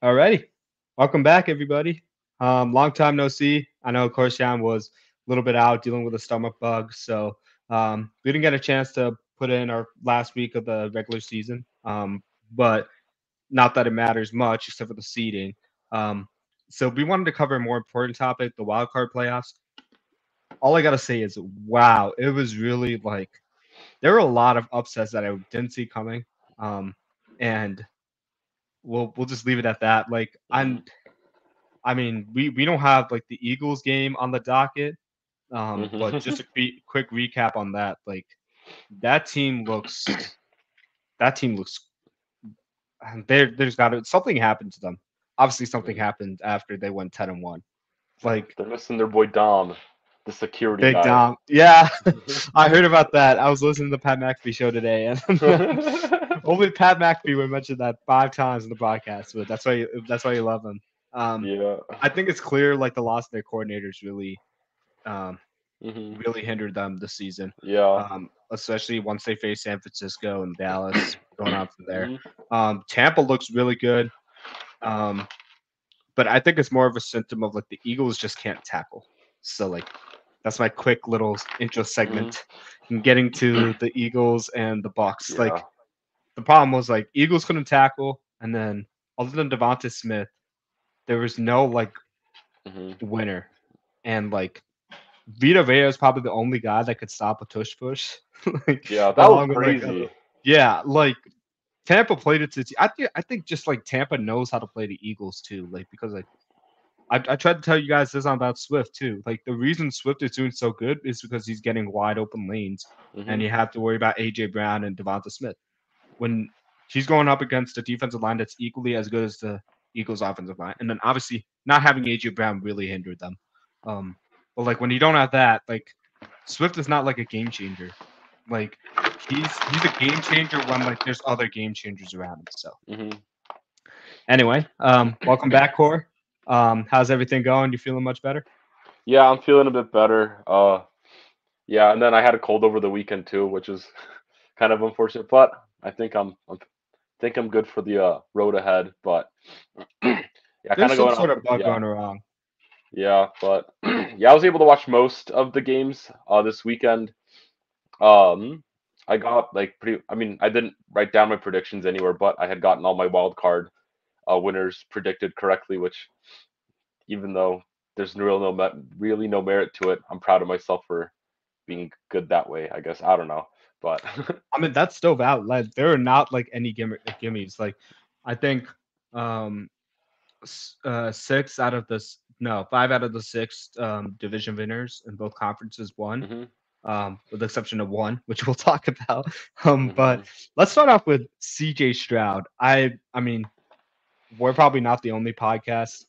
Alrighty. Welcome back, everybody. Long time no see. I know Korshan was a little bit out dealing with a stomach bug, so we didn't get a chance to put in our last week of the regular season. But not that it matters much except for the seeding. Um, so we wanted to cover a more important topic, the wild card playoffs. All I gotta say is, wow, it was really like there were a lot of upsets that I didn't see coming. And we'll just leave it at that. Like Hmm. I mean, we don't have like the Eagles game on the docket. But Hmm. just a quick recap on that. Like that team looks that team looks there's got to something happened to them. Obviously, something happened after they went 10-1. Like They're missing their boy Dom, the security Big guy. Dom, yeah, I heard about that. I was listening to the Pat McAfee show today, and only Pat McAfee would mention that 5 times in the broadcast. But that's why you love him. Um, Yeah. I think it's clear like the loss of their coordinators um, Hmm. really hindered them this season, Yeah. especially once they face San Francisco and Dallas going on from there. Hmm. Tampa looks really good, um, but I think it's more of a symptom of like the Eagles just can't tackle. So like that's my quick little intro Hmm. segment in getting to the Eagles and the Bucks. Yeah. Like the problem was like Eagles couldn't tackle, and then other than Devonta Smith, there was no like Hmm. winner, and like Vita Vea is probably the only guy that could stop a tush push, like Yeah. That was along with like crazy. yeah, like Tampa played it to. I think just like Tampa knows how to play the Eagles too, like because like I tried to tell you guys this on about Swift too. Like the reason Swift is doing so good is because he's getting wide open lanes, and Hmm. you have to worry about AJ Brown and Devonta Smith when he's going up against a defensive line that's equally as good as the Eagles' offensive line, and then obviously not having AJ Brown really hindered them. Um, but like when you don't have that, like Swift is not like a game changer. Like he's a game changer when like there's other game changers around him. So Hmm. anyway, welcome back, Core. How's everything going? You feeling much better? Yeah, I'm feeling a bit better. Yeah, and then I had a cold over the weekend too, which is kind of unfortunate, but I think I'm good for the road ahead. But yeah, kind There's of some going sort off. of bug Yeah, going around. yeah, but yeah, I was able to watch most of the games this weekend. Um, I got like pretty. I mean, I didn't write down my predictions anywhere, but I had gotten all my wild card winners predicted correctly. Which, even though there's really no merit to it, I'm proud of myself for being good that way. I guess I don't know, but I mean, that's still valid. Like, there are not like any gimmies. Like, I think um, 5 out of the six division winners in both conferences won. hmm. With the exception of one, which we'll talk about. Hmm. But let's start off with CJ Stroud. I mean, we're probably not the only podcast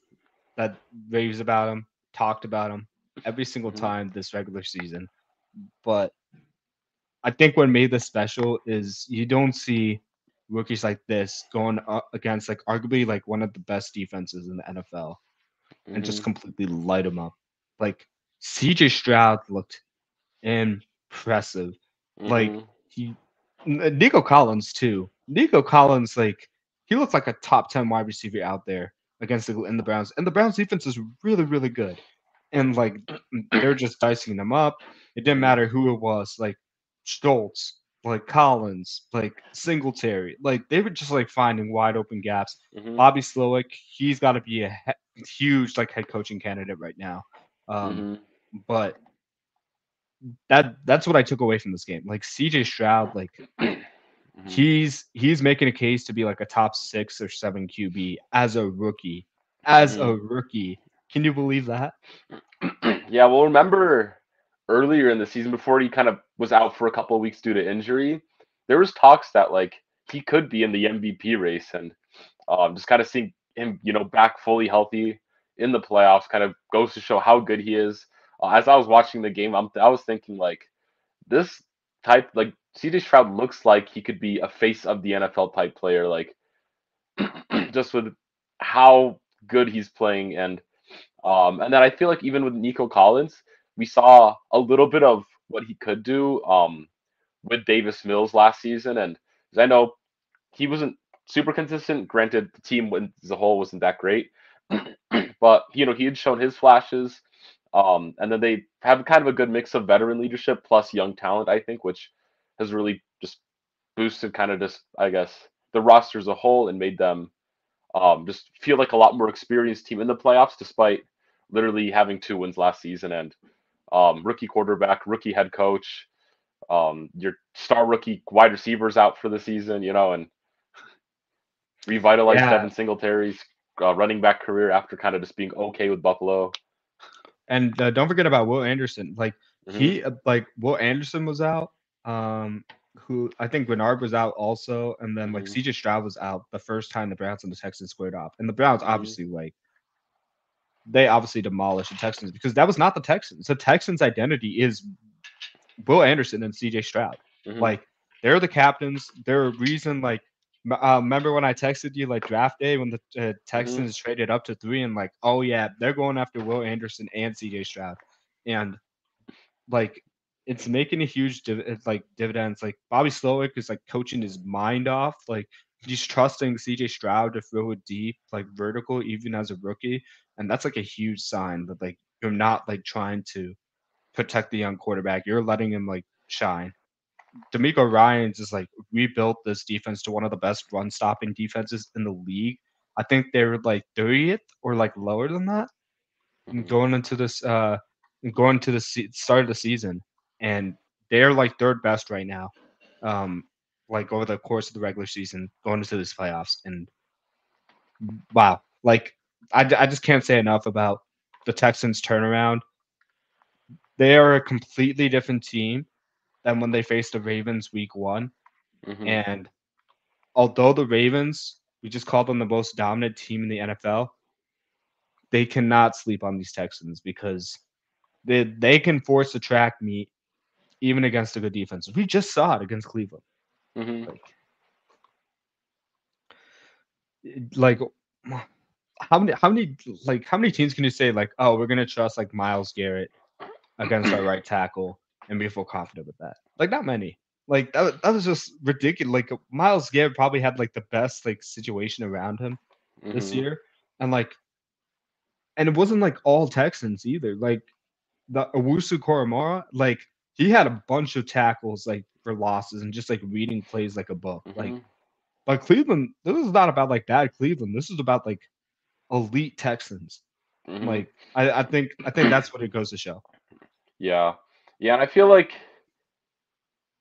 that raves about him, talked about him every single Hmm. time this regular season. But I think what made this special is you don't see rookies like this going up against like arguably like one of the best defenses in the NFL and just Hmm. completely light them up. Like CJ Stroud looked impressive. Like Hmm. Nico Collins too. Nico Collins, like he looks like a top 10 wide receiver out there against the Browns, and the Browns defense is really really good. And like they're just dicing them up. It didn't Hmm. matter who it was, like Stoltz, like Collins, like Singletary, like they were just like finding wide open gaps. Hmm. Bobby Slowick, he's got to be a huge like head coaching candidate right now. Um, Hmm. but that's what I took away from this game. Like CJ Stroud, like Hmm. he's making a case to be like a top 6 or 7 QB as a rookie. As Hmm. a rookie. Can you believe that? Yeah, well, remember earlier in the season before he kind of was out for a couple of weeks due to injury, there was talks that like he could be in the MVP race, and just kind of seeing him, back fully healthy in the playoffs kind of goes to show how good he is. As I was watching the game, I was thinking like this type like CJ Stroud looks like he could be a face of the NFL type player, like just with how good he's playing and then I feel like even with Nico Collins, we saw a little bit of what he could do with Davis Mills last season, and 'cause I know he wasn't. super consistent. Granted, the team as a whole wasn't that great, but he had shown his flashes. And then they have kind of a good mix of veteran leadership plus young talent, I think, which has really just boosted kind of just, I guess, the roster as a whole and made them just feel like a lot more experienced team in the playoffs, despite literally having 2 wins last season and rookie quarterback, rookie head coach, your star rookie wide receivers out for the season, and revitalized Yeah, Devin Singletary's running back career after kind of just being okay with Buffalo. and don't forget about Will Anderson. Like Hmm. Will Anderson was out. Who I think Bernard was out also, and then like Hmm. CJ Stroud was out the first time the Browns and the Texans squared off, and the Browns Hmm. obviously they obviously demolished the Texans because that was not the Texans. The Texans' identity is Will Anderson and CJ Stroud. Hmm. Like they're the captains. They're a reason. Like remember when I texted you like draft day when the Hmm. Texans traded up to 3 and like, oh yeah, they're going after Will Anderson and CJ Stroud, and like it's making a huge dividends. Like Bobby Slowick is like coaching his mind off. Like he's trusting CJ Stroud to throw it deep, like vertical, even as a rookie, and that's like a huge sign that like you're not like trying to protect the young quarterback. You're letting him like shine. D'Amico Ryans just like rebuilt this defense to one of the best run stopping defenses in the league. I think they were like 30th or like lower than that Hmm. going into this going to the start of the season, and they're like third best right now. Um, like over the course of the regular season, going into this playoffs, and wow, like I just can't say enough about the Texans turnaround. They are a completely different team than when they faced the Ravens week 1. Hmm. And although the Ravens, we just called them the most dominant team in the NFL, they cannot sleep on these Texans because they can force a track meet even against a good defense. We just saw it against Cleveland. Hmm. Like, like how many teams can you say like, oh, we're gonna trust like Miles Garrett against our right tackle and we feel confident with that? Like not many. Like that was just ridiculous. Like Miles Garrett probably had like the best like situation around him this Hmm. year, and it wasn't like all Texans either. Like the Owusu Koromora, like he had a bunch of tackles like for losses and just like reading plays like a book. Like, Hmm. but Cleveland, this is not about like bad Cleveland. This is about like elite Texans. Hmm. Like, I think that's what it goes to show. Yeah, yeah, and I feel like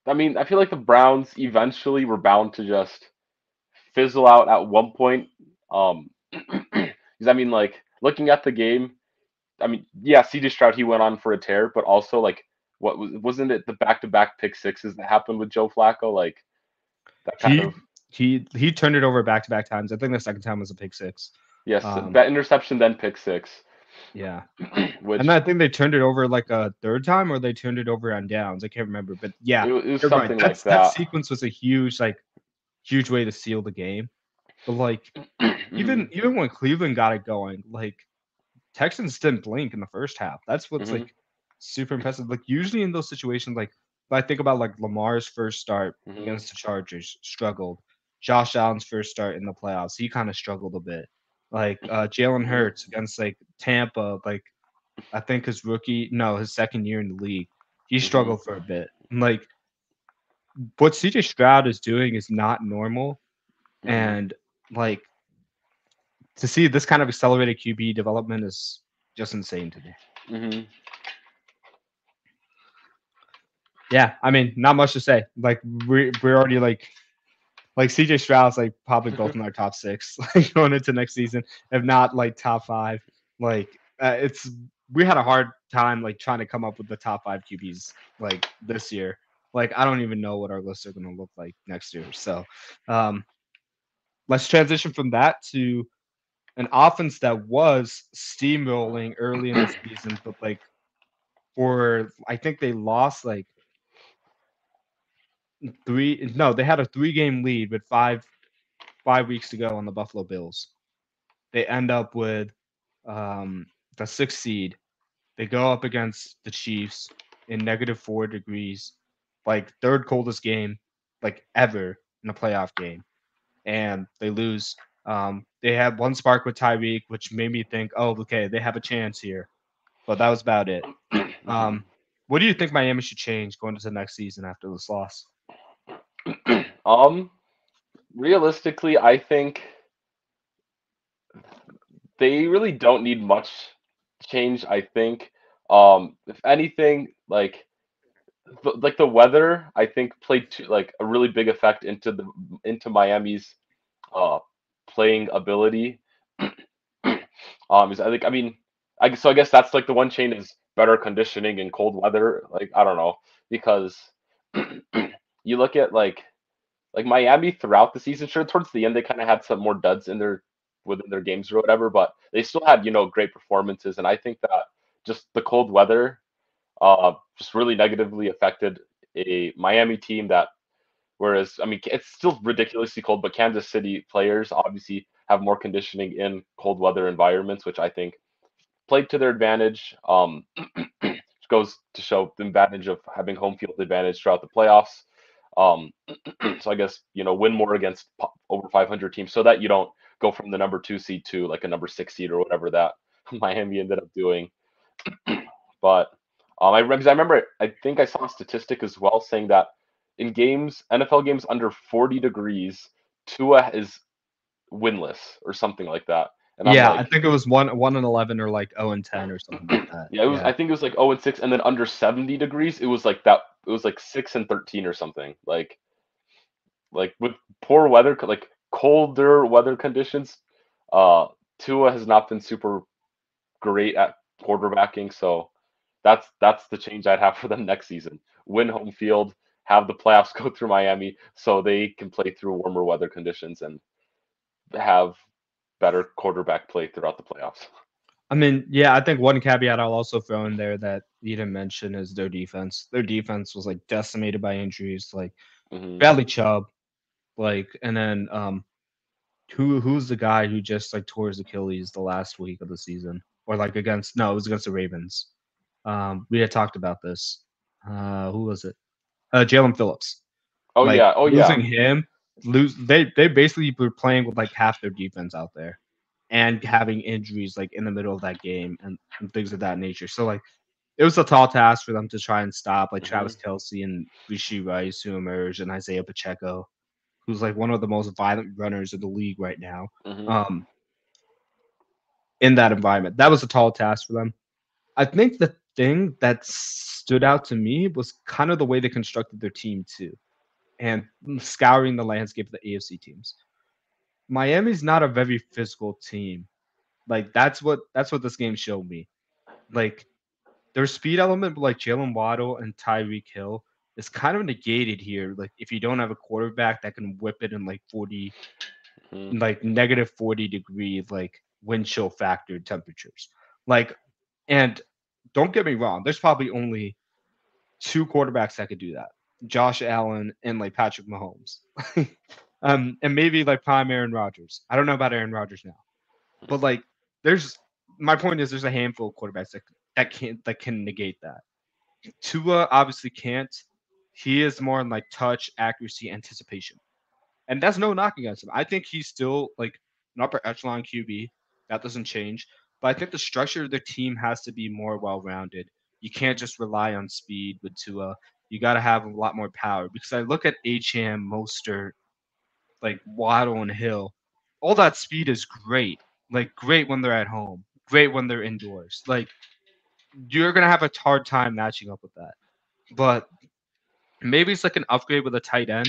the Browns eventually were bound to just fizzle out at one point. Because like looking at the game, yeah, CJ Stroud he went on for a tear, but also like wasn't it the back-to-back pick sixes that happened with Joe Flacco? Like that kind He of he turned it over back to back times. I think the second time was a pick six. yes, Um, that interception then pick six, yeah. And then which I think they turned it over like a third time, or they turned it over on downs. I can't remember, but yeah, it was you're right. something like That that. sequence was a huge way to seal the game. But like Hmm. even when Cleveland got it going, like Texans didn't blink in the first half. That's what's Hmm. like super impressive. Like usually in those situations, like if I think about like Lamar's first start Hmm. against the Chargers, struggled. Josh Allen's first start in the playoffs, he kind of struggled a bit. Like Jalen Hmm. Hurts against like Tampa, like I think his second year in the league, he Hmm. struggled for a bit. Like what CJ Stroud is doing is not normal, Hmm. and like to see this kind of accelerated QB development is just insane to me. Hmm. Yeah, I mean, not much to say. Like we're already like CJ Stroud's like probably both in our top six like going into next season, if not like top five. Like it's we had a hard time like trying to come up with the top five QBs like this year. Like I don't even know what our lists are going to look like next year. So um, let's transition from that to an offense that was steamrolling early in the season, but like for I think they lost like three. No, they had a 3 game lead with five weeks to go on the Buffalo Bills. They end up with the 6th seed. They go up against the Chiefs in -4 degrees, like third coldest game like ever in a playoff game. and they lose. They had one spark with Tyreek, which made me think, oh, okay, they have a chance here. But that was about it. Mhm. What do you think Miami should change going into the next season after this loss? um, realistically, I think they really don't need much change. I think, if anything, like the weather, I think played like a really big effect into Miami's uh playing ability. Is I think I mean I guess that's like the one chain is better conditioning in cold weather. Like I don't know because you look at like Miami throughout the season. Sure, towards the end they kind of had some more duds in their within their games or whatever, but they still had great performances. And I think that just the cold weather just really negatively affected a Miami team that. Whereas, I mean, it's still ridiculously cold, but Kansas City players obviously have more conditioning in cold weather environments, which I think played to their advantage. Which goes to show the advantage of having home field advantage throughout the playoffs. Um, so I guess win more against over 500 teams, so that you don't go from the number 2 seed to like a number 6 seed or whatever that Miami ended up doing. But because I remember, I think I saw a statistic as well saying that in games, NFL games under 40 degrees, Tua is winless or something like that. And I'm Yeah, I like, think it was 1-11 or like 0-10 or something like that. yeah, it was. Yeah. I think it was like 0-6, and then under 70 degrees, it was like that. It was like 6-13 or something. Like with poor weather, like colder weather conditions, uh, Tua has not been super great at quarterbacking. So that's the change I'd have for them next season. Win home field, have the playoffs go through Miami, so they can play through warmer weather conditions and have better quarterback play throughout the playoffs. I mean, yeah, I think one caveat I'll also throw in there that you didn't mention is their defense. Their defense was like decimated by injuries, like Hmm. Bradley Chubb, like, and then who's the guy who just like tore his Achilles the last week of the season, or like against no, it was against the Ravens. We had talked about this. Who was it? Jalen Phillips. Oh Like yeah, oh yeah. losing him, they basically were playing with like half their defense out there, and having injuries like in the middle of that game and things of that nature. So like it was a tall task for them to try and stop like Hmm. Travis Kelsey and Rishi Rice who emerged and Isaiah Pacheco, who's like one of the most violent runners in the league right now. Hmm. Um, in that environment, that was a tall task for them. I think the thing that stood out to me was kind of the way they constructed their team too, and scouring the landscape of the AFC teams. Miami's not a very physical team. Like that's what this game showed me. Like their speed element, like Jalen Waddle and Tyreek Hill, is kind of negated here. Like if you don't have a quarterback that can whip it in like 40, Hmm. like negative 40 degree like wind chill factor temperatures. Like, and don't get me wrong, there's probably only two quarterbacks that could do that. Josh Allen and like Patrick Mahomes. And maybe like prime Aaron Rodgers. I don't know about Aaron Rodgers now. But like there's my point is there's a handful of quarterbacks that can negate that. Tua obviously can't. He is more in like touch, accuracy, anticipation. And that's no knock against him. I think he's still like an upper echelon QB. That doesn't change. But I think the structure of the team has to be more well rounded. You can't just rely on speed with Tua. You got to have a lot more power because I look at HM, Mostert, like Waddle and Hill. All that speed is great. Like great when they're at home, great when they're indoors. Like you're gonna have a hard time matching up with that. But maybe it's like an upgrade with a tight end.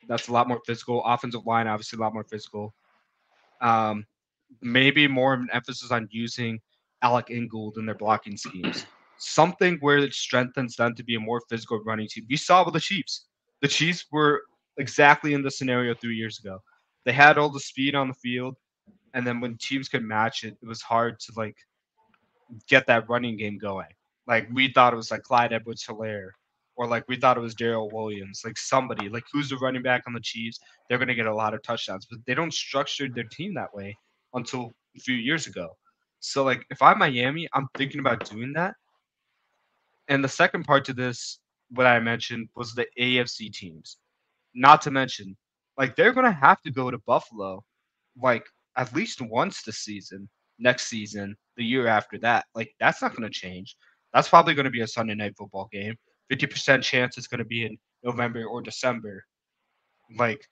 That's a lot more physical. Offensive line, obviously, a lot more physical. Um, maybe more of an emphasis on using Alec Ingold in their blocking schemes. Something where it strengthens them to be a more physical running team. We saw with the Chiefs. The Chiefs were exactly in the scenario 3 years ago. They had all the speed on the field, and then when teams could match it, it was hard to like get that running game going. Like we thought it was like Clyde Edwards-Helaire, or like we thought it was Daryl Williams, like somebody like who's the running back on the Chiefs. They're going to get a lot of touchdowns, but they don't structure their team that way until a few years ago. So like if I'm Miami, I'm thinking about doing that. And the second part to this, what I mentioned was the AFC teams. Not to mention Like they're gonna have to go to Buffalo, like at least once this season, next season, the year after that. Like that's not gonna change. That's probably gonna be a Sunday night football game. 50% chance it's gonna be in November or December. Like,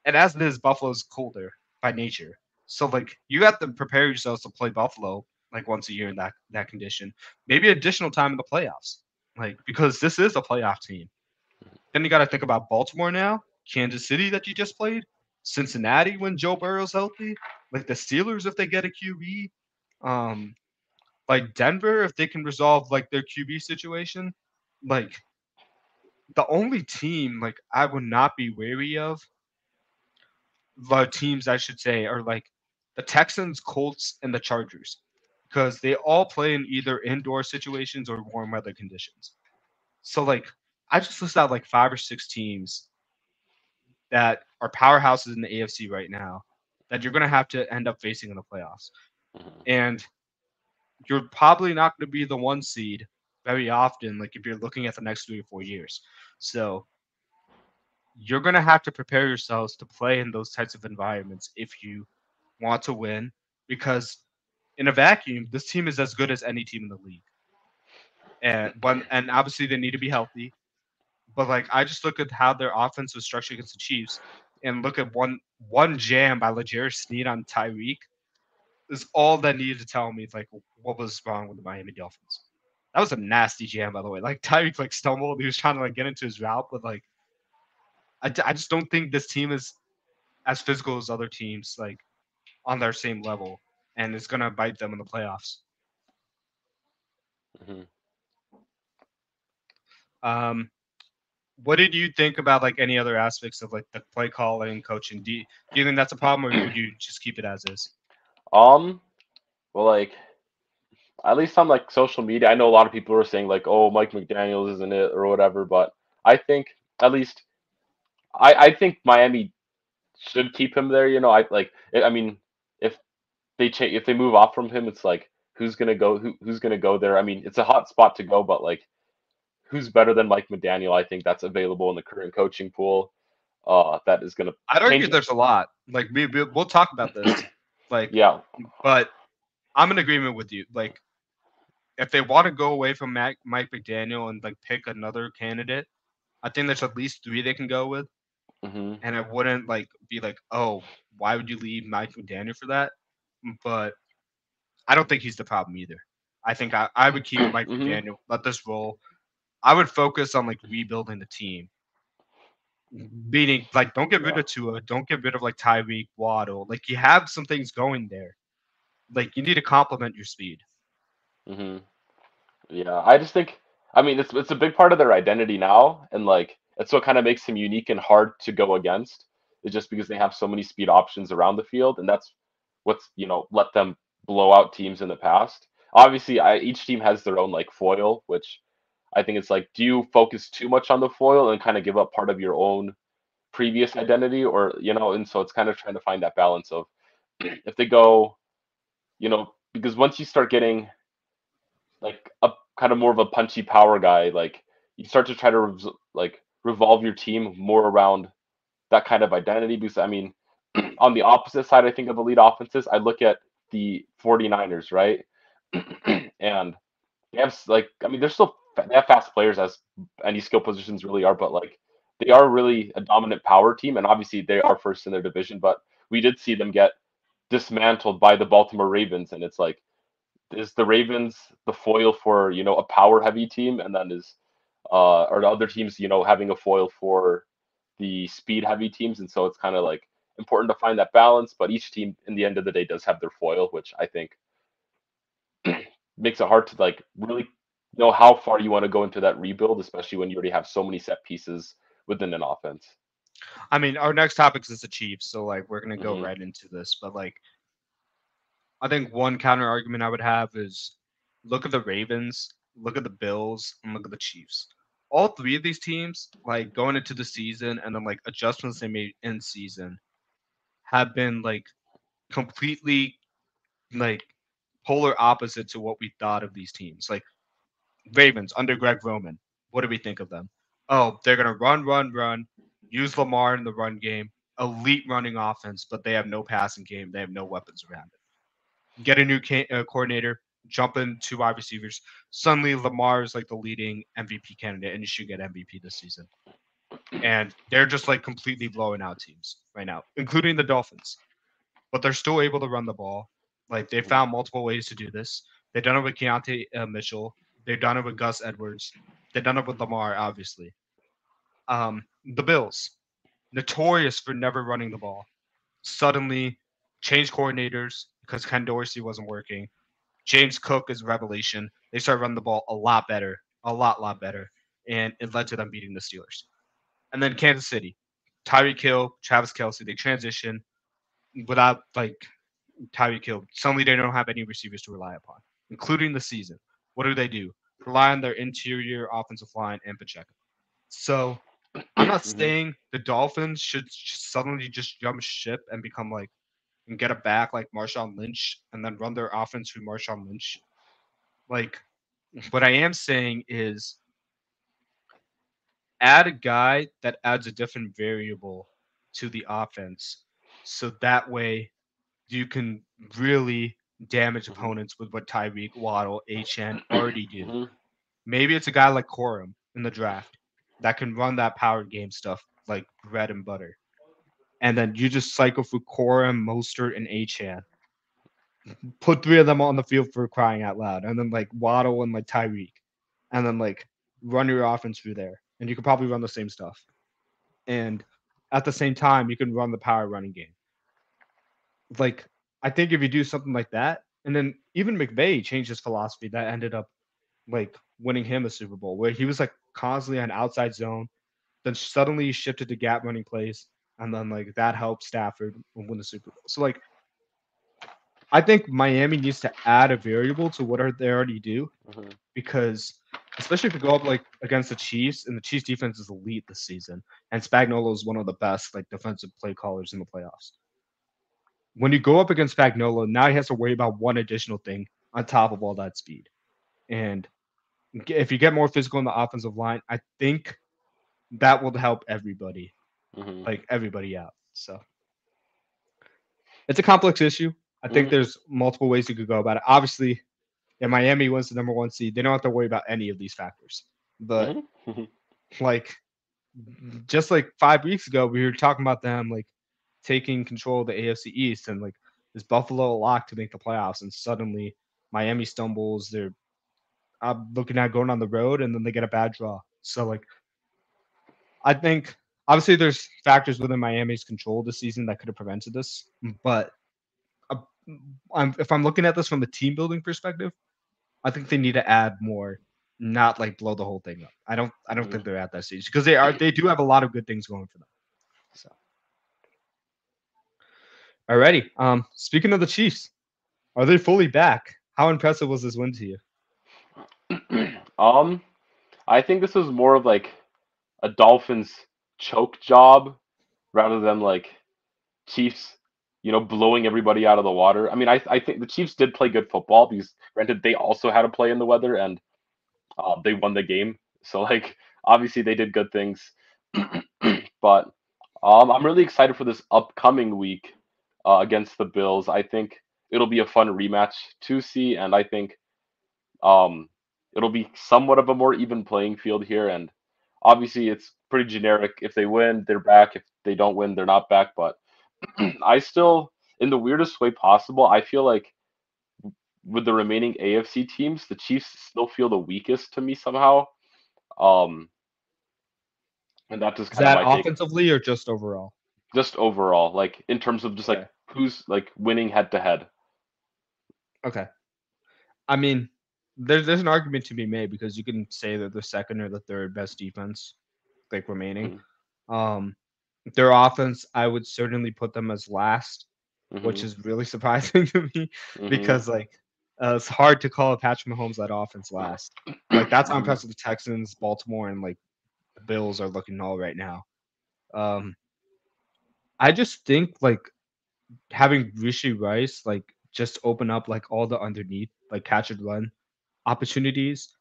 and as it is, Buffalo's colder by nature. So like you have to prepare yourselves to play Buffalo like once a year in that condition. Maybe additional time in the playoffs. Like because this is a playoff team. Then you got to think about Baltimore now, Kansas City that you just played, Cincinnati when Joe Burrow's healthy, like the Steelers if they get a QB, um, like Denver if they can resolve like their QB situation. Like the only team like I would not be wary of, the teams I should say are like the Texans, Colts, and the Chargers, because they all play in either indoor situations or warm weather conditions. So like I just listed out like 5 or 6 teams that are powerhouses in the AFC right now that you're going to have to end up facing in the playoffs. Mhm. And you're probably not going to be the one seed very often, like if you're looking at the next 3 or 4 years. So you're going to have to prepare yourselves to play in those types of environments if you want to win, because in a vacuum, this team is as good as any team in the league. And obviously they need to be healthy. But like I just look at how their offense was structured against the Chiefs and look at one jam by Legere Sneed on Tyreek is all that needed to tell me like what was wrong with the Miami Dolphins. That was a nasty jam, by the way. Like Tyreek like stumbled, he was trying to like get into his route, but like I just don't think this team is as physical as other teams like on their same level, and it's gonna bite them in the playoffs. Mhm. Um, what did you think about like any other aspects of like the play calling, coaching? Do you think that's a problem, or would you just keep it as is? Um, well, like at least on like social media, I know a lot of people are saying like, "Oh, Mike McDaniel's isn't it?" or whatever. But I think at least I think Miami should keep him there. I mean, if if they move off from him, it's like who's gonna go? Who's gonna go there? I mean, it's a hot spot to go, but like who's better than Mike McDaniel? I think that's available in the current coaching pool. That is gonna I'd argue change. there's a lot. Like we'll talk about this. Like, Yeah. but I'm in agreement with you. Like, if they want to go away from Mike McDaniel and like pick another candidate, I think there's at least 3 they can go with. Hmm. And I wouldn't like be like, oh, why would you leave Mike McDaniel for that? But I don't think he's the problem either. I think I would keep Mike Hmm. McDaniel, let this roll. I would focus on like rebuilding the team. Meaning, like, don't get rid Yeah. of Tua, don't get rid of like Tyreek Waddle. Like, you have some things going there. Like, you need to complement your speed. Hmm. Yeah. I just think. I mean, it's a big part of their identity now, and like it's what kind of makes him unique and hard to go against. Is just because they have so many speed options around the field, and that's what's let them blow out teams in the past. Obviously, each team has their own like foil, which I think it's like, do you focus too much on the foil and kind of give up part of your own previous identity, or and so it's kind of trying to find that balance of if they go, because once you start getting like a kind of more of a punchy power guy, like you start to try to like revolve your team more around that kind of identity. Because I mean, on the opposite side, I think of elite offenses, I look at the 49ers, right? And they have like, I mean, they have fast players as any skill positions really are, but like they are really a dominant power team, and obviously they are first in their division. But we did see them get dismantled by the Baltimore Ravens, and it's like, is the Ravens the foil for a power heavy team, and then are the other teams having a foil for the speed heavy teams, and so it's kind of like important to find that balance. But each team, in the end of the day, does have their foil, which I think makes it hard to like really know how far you want to go into that rebuild, especially when you already have so many set pieces within an offense. I mean, our next topic is the Chiefs, so like we're gonna go Hmm. right into this. But like, I think one counter argument I would have is look at the Ravens, look at the Bills, and look at the Chiefs. All 3 of these teams, like going into the season and then like adjustments they made in season, have been like completely like polar opposite to what we thought of these teams. Like Ravens under Greg Roman, what do we think of them? Oh, they're gonna run, use Lamar in the run game. elite running offense, but they have no passing game. They have no weapons around it. Get a new coordinator, jump in 2 wide receivers. Suddenly, Lamar is like the leading MVP candidate, and you should get MVP this season. And they're just like completely blowing out teams right now, including the Dolphins. But they're still able to run the ball. Like they found multiple ways to do this. They've done it with Keontae Mitchell. They've done it with Gus Edwards. They've done it with Lamar, obviously. The Bills, notorious for never running the ball, suddenly changed coordinators because Ken Dorsey wasn't working. James Cook is a revelation. They started running the ball a lot better, a lot better, and it led to them beating the Steelers. And then Kansas City, Tyreek Hill, Travis Kelce, they transition without like Tyreek Hill. Suddenly they don't have any receivers to rely upon, including the season. What do? Rely on their interior offensive line and Pacheco. So I'm not saying the Dolphins should suddenly just jump ship and become like and get it back like Marshawn Lynch and then run their offense through Marshawn Lynch. Like what I am saying is add a guy that adds a different variable to the offense. So that way you can really damage opponents with what Tyreek, Waddle, HN already do. Maybe it's a guy like Corum in the draft that can run that power game stuff like bread and butter. And then you just cycle through Corum, Mostert, and HN. Put 3 of them on the field for crying out loud. And then like Waddle and like Tyreek. And then like run your offense through there. And you could probably run the same stuff. And at the same time, you can run the power running game. Like, I think if you do something like that, and then even McVay changed his philosophy that ended up like winning him a Super Bowl, where he was like constantly on outside zone, then suddenly he shifted to gap running plays, and then like that helped Stafford win the Super Bowl. So like, I think Miami needs to add a variable to what they already do, because especially if you go up like against the Chiefs, and the Chiefs defense is elite this season, and Spagnuolo is one of the best like defensive play callers in the playoffs. When you go up against Spagnuolo, now he has to worry about one additional thing on top of all that speed. And if you get more physical in the offensive line, I think that will help everybody, like everybody out. So it's a complex issue. I think there's multiple ways you could go about it. Obviously, if Miami wins the number 1 seed, they don't have to worry about any of these factors. But like just like 5 weeks ago, we were talking about them like taking control of the AFC East, and like is Buffalo a lock to make the playoffs, and suddenly Miami stumbles. They're looking at going on the road, and then they get a bad draw. So like I think obviously there's factors within Miami's control this season that could have prevented this, but if I'm looking at this from a team building perspective, I think they need to add more, not like blow the whole thing up. I don't think they're at that stage because they do have a lot of good things going for them. So, alrighty. Speaking of the Chiefs, are they fully back? How impressive was this win to you? I think this was more of like a Dolphins choke job rather than like Chiefs, blowing everybody out of the water. I mean, I think the Chiefs did play good football because, granted, they also had to play in the weather and they won the game. So, like, obviously they did good things. But I'm really excited for this upcoming week against the Bills. I think it'll be a fun rematch to see, and I think um, it'll be somewhat of a more even playing field here. And obviously, it's pretty generic. If they win, they're back. If they don't win, they're not back. But I still, in the weirdest way possible, I feel like with the remaining AFC teams, the Chiefs still feel the weakest to me somehow. Um, and that just Is kind of that my take. offensively or just overall? Just overall, like in terms of just like who's like winning head to head. Okay. I mean, there's an argument to be made because you can say they're the second or the third best defense, like remaining. Their offense, I would certainly put them as last, which is really surprising to me because like it's hard to call Patrick Mahomes that offense last. Like that's how impressive the Texans, Baltimore, and like the Bills are looking all right now. I just think like having Rishi Rice like just open up like all the underneath like catch and run opportunities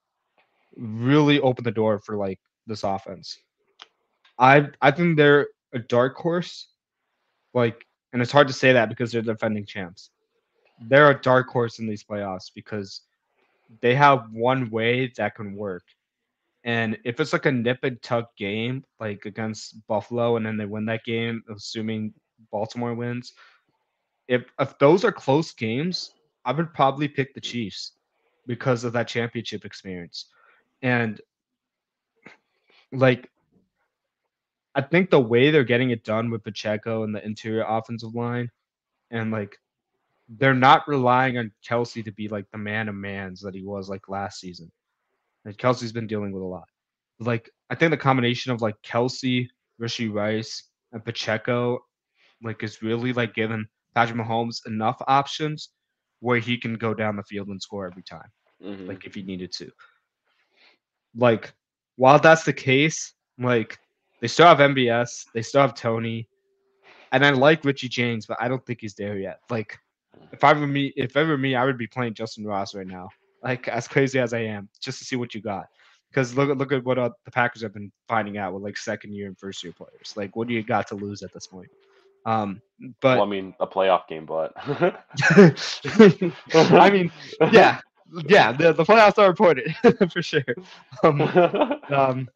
really open the door for like this offense. I think they're a dark horse Like, and it's hard to say that because they're defending champs. They're a dark horse in these playoffs because they have one way that can work. And if it's like a nip and tuck game, like against Buffalo, and then they win that game, assuming Baltimore wins, if those are close games, I would probably pick the Chiefs because of that championship experience. And like I think the way they're getting it done with Pacheco and the interior offensive line, and like they're not relying on Kelsey to be like the man of mans that he was like last season. And Kelsey's been dealing with a lot. Like I think the combination of like Kelsey, Rishi Rice, and Pacheco like is really like giving Patrick Mahomes enough options where he can go down the field and score every time, Mm-hmm. like if he needed to. Like while that's the case, like they still have MBS, they still have Tony, and I like Richie James, but I don't think he's there yet. Like if ever me, I would be playing Justin Ross right now. Like as crazy as I am, just to see what you got. Because look at what the Packers have been finding out with like second year and first year players. Like what do you got to lose at this point? Um, Well, I but mean, a playoff game, but I mean, yeah, the playoffs are important for sure. Um, um,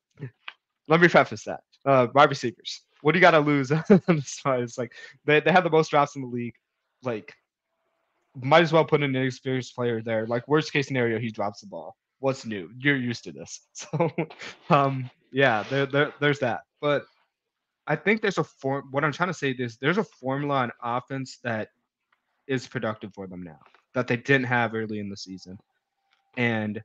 let me preface that. Wide receivers. What do you got to lose on this fight? It's like they have the most drops in the league. Like, might as well put an inexperienced player there. Like, worst case scenario, he drops the ball. What's new? You're used to this. So, yeah, there's that. But I think there's a form. What I'm trying to say is there's a formula on offense that is productive for them now that they didn't have early in the season, and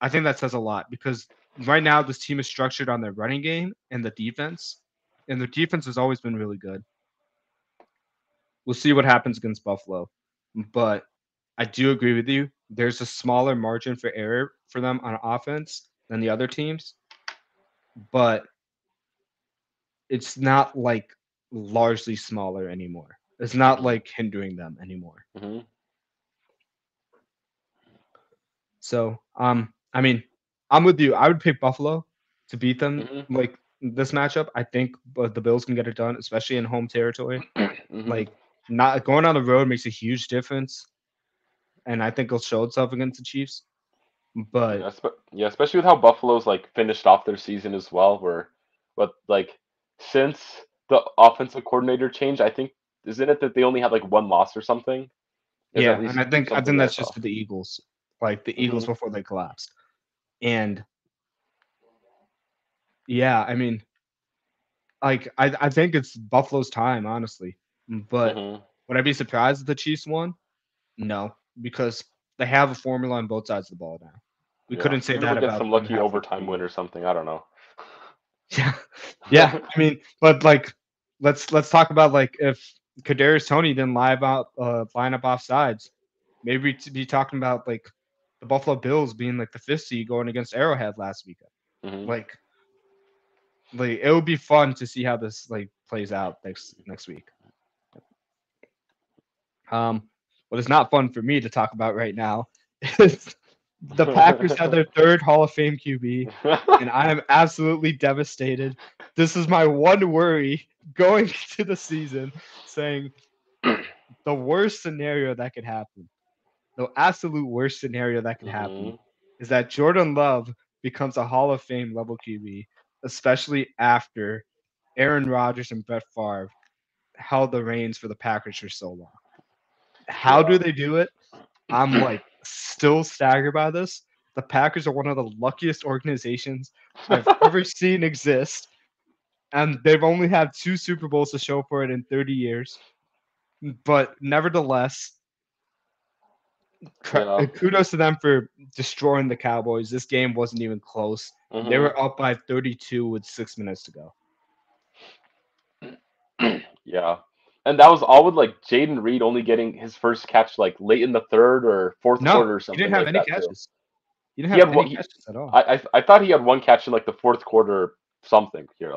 I think that says a lot because right now this team is structured on their running game and the defense, and their defense has always been really good. We'll see what happens against Buffalo, but I do agree with you. There's a smaller margin for error for them on offense than the other teams, but it's not like largely smaller anymore. It's not like hindering them anymore. hmm So, I mean, I'm with you. I would pick Buffalo to beat them hmm like this matchup. I think the Bills can get it done, especially in home territory. hmm Like not going on the road makes a huge difference, and I think it'll show itself against the Chiefs. But Yeah, especially with how Buffalo's like finished off their season as well, where, but like since the offensive coordinator change, I think isn't it that they only had like one loss or something? Is at yeah, and least I something think that I that's saw. just for the Eagles, like the Eagles hmm before they collapsed. And yeah, I mean, like I think it's Buffalo's time, honestly. But hmm would I be surprised if the Chiefs won? No, because they have a formula on both sides of the ball now. We Yeah, couldn't say maybe they'll that get about some them lucky halfway through the overtime win year. or something. I don't know. Yeah, yeah. I mean, but like, let's talk about like if Kadarius Tony didn't line up off sides, maybe we'd be talking about like the Buffalo Bills being like the fifth seed going against Arrowhead last weekend. hmm Like, it would be fun to see how this like plays out next week. What is not fun for me to talk about right now is the Packers have their third Hall of Fame QB, and I am absolutely devastated. This is my one worry going to the season, saying the worst scenario that could happen, the absolute worst scenario that could happen, hmm is that Jordan Love becomes a Hall of Fame level QB, especially after Aaron Rodgers and Brett Favre held the reins for the Packers for so long. How Yeah. do they do it? I'm like still staggered by this. The Packers are one of the luckiest organizations I've ever seen exist, and they've only had 2 Super Bowls to show for it in 30 years. But nevertheless, Yeah. kudos to them for destroying the Cowboys. This game wasn't even close. They hmm were up by 32 with 6 minutes to go. Yeah. And that was all with like Jaden Reed only getting his first catch like late in the third or fourth No, quarter or he didn't something have like any that too. catches. He didn't He have had any what catches at all. I thought he had one catch in like the fourth quarter something here.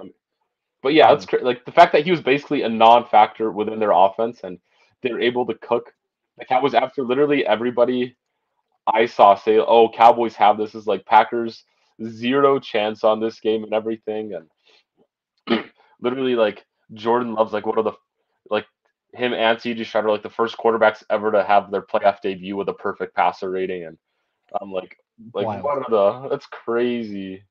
But yeah, Um, it's like the fact that he was basically a non-factor within their offense and they're able to cook. Like that was after literally everybody I saw say, "Oh, Cowboys have this." Is like Packers zero chance on this game and everything, and literally like Jordan Love's like one of the like him and CJ Stroud are like the first quarterbacks ever to have their playoff debut with a perfect passer rating, and I'm like Wild. what are the? That's crazy.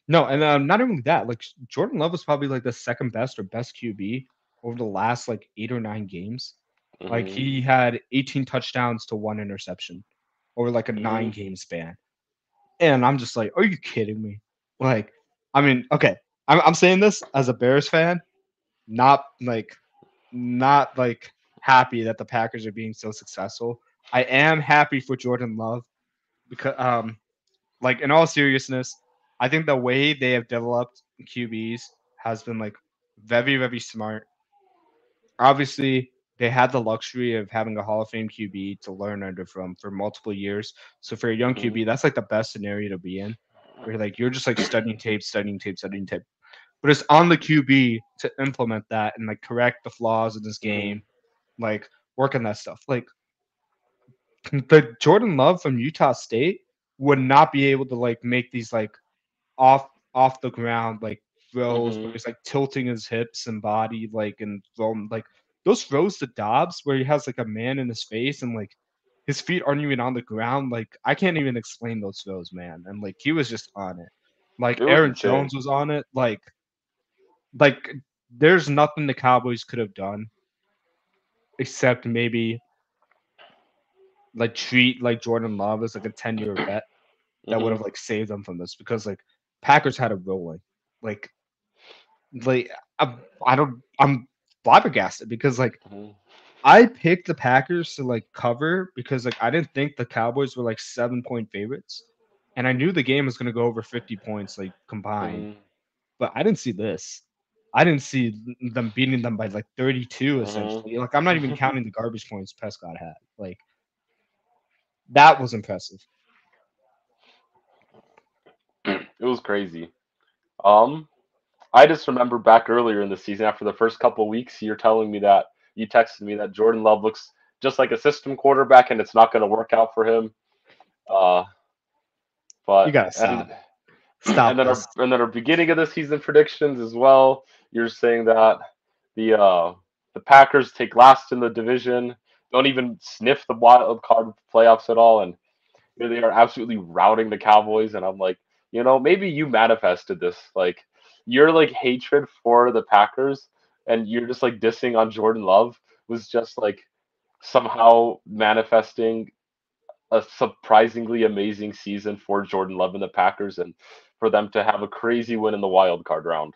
No, and not only that, like Jordan Love was probably like the second best or best QB over the last like 8 or 9 games. Like Hmm. he had 18 touchdowns to 1 interception over like a Hmm. 9 game span. And I'm just like, are you kidding me? Like, I mean, okay, I'm saying this as a Bears fan, not like not like happy that the Packers are being so successful. I am happy for Jordan Love because like in all seriousness, I think the way they have developed QBs has been like very, very smart. Obviously, they had the luxury of having a Hall of Fame QB to learn under from for multiple years. So for a young Hmm. QB, that's like the best scenario to be in, where like you're just like studying tape, studying tape, studying tape. But it's on the QB to implement that and like correct the flaws in this Hmm. game, like work on that stuff. Like the Jordan Love from Utah State would not be able to like make these like off the ground like throws where Hmm. he's like tilting his hips and body like and throwing like those throws to Dobbs where he has like a man in his face and like his feet aren't even on the ground. Like I can't even explain those throws, man. And like he was just on it. Like It was Aaron insane. Jones was on it. Like there's nothing the Cowboys could have done except maybe like treat like Jordan Love as like a 10-year vet that would Hmm. have like saved them from this because like Packers had it rolling. Like like I'm flabbergasted because like Hmm. I picked the Packers to like cover because like I didn't think the Cowboys were like 7 point favorites. And I knew the game was gonna go over 50 points like combined, Hmm. but I didn't see this. I didn't see them beating them by like 32 Hmm. essentially. Like I'm not even counting the garbage points Prescott had. Like that was impressive. It was crazy. Um, I just remember back earlier in the season, after the first couple weeks, you're telling me that you texted me that Jordan Love looks just like a system quarterback, and it's not going to work out for him. Uh, You but gotta stop. and Stop then this. our beginning of the season predictions as well. You're saying that the uh the Packers take last in the division, don't even sniff the wild card playoffs at all, and here they are absolutely routing the Cowboys. And I'm like, maybe you manifested this. Like your like hatred for the Packers and you're just like dissing on Jordan Love was just like somehow manifesting a surprisingly amazing season for Jordan Love and the Packers and for them to have a crazy win in the wild card round.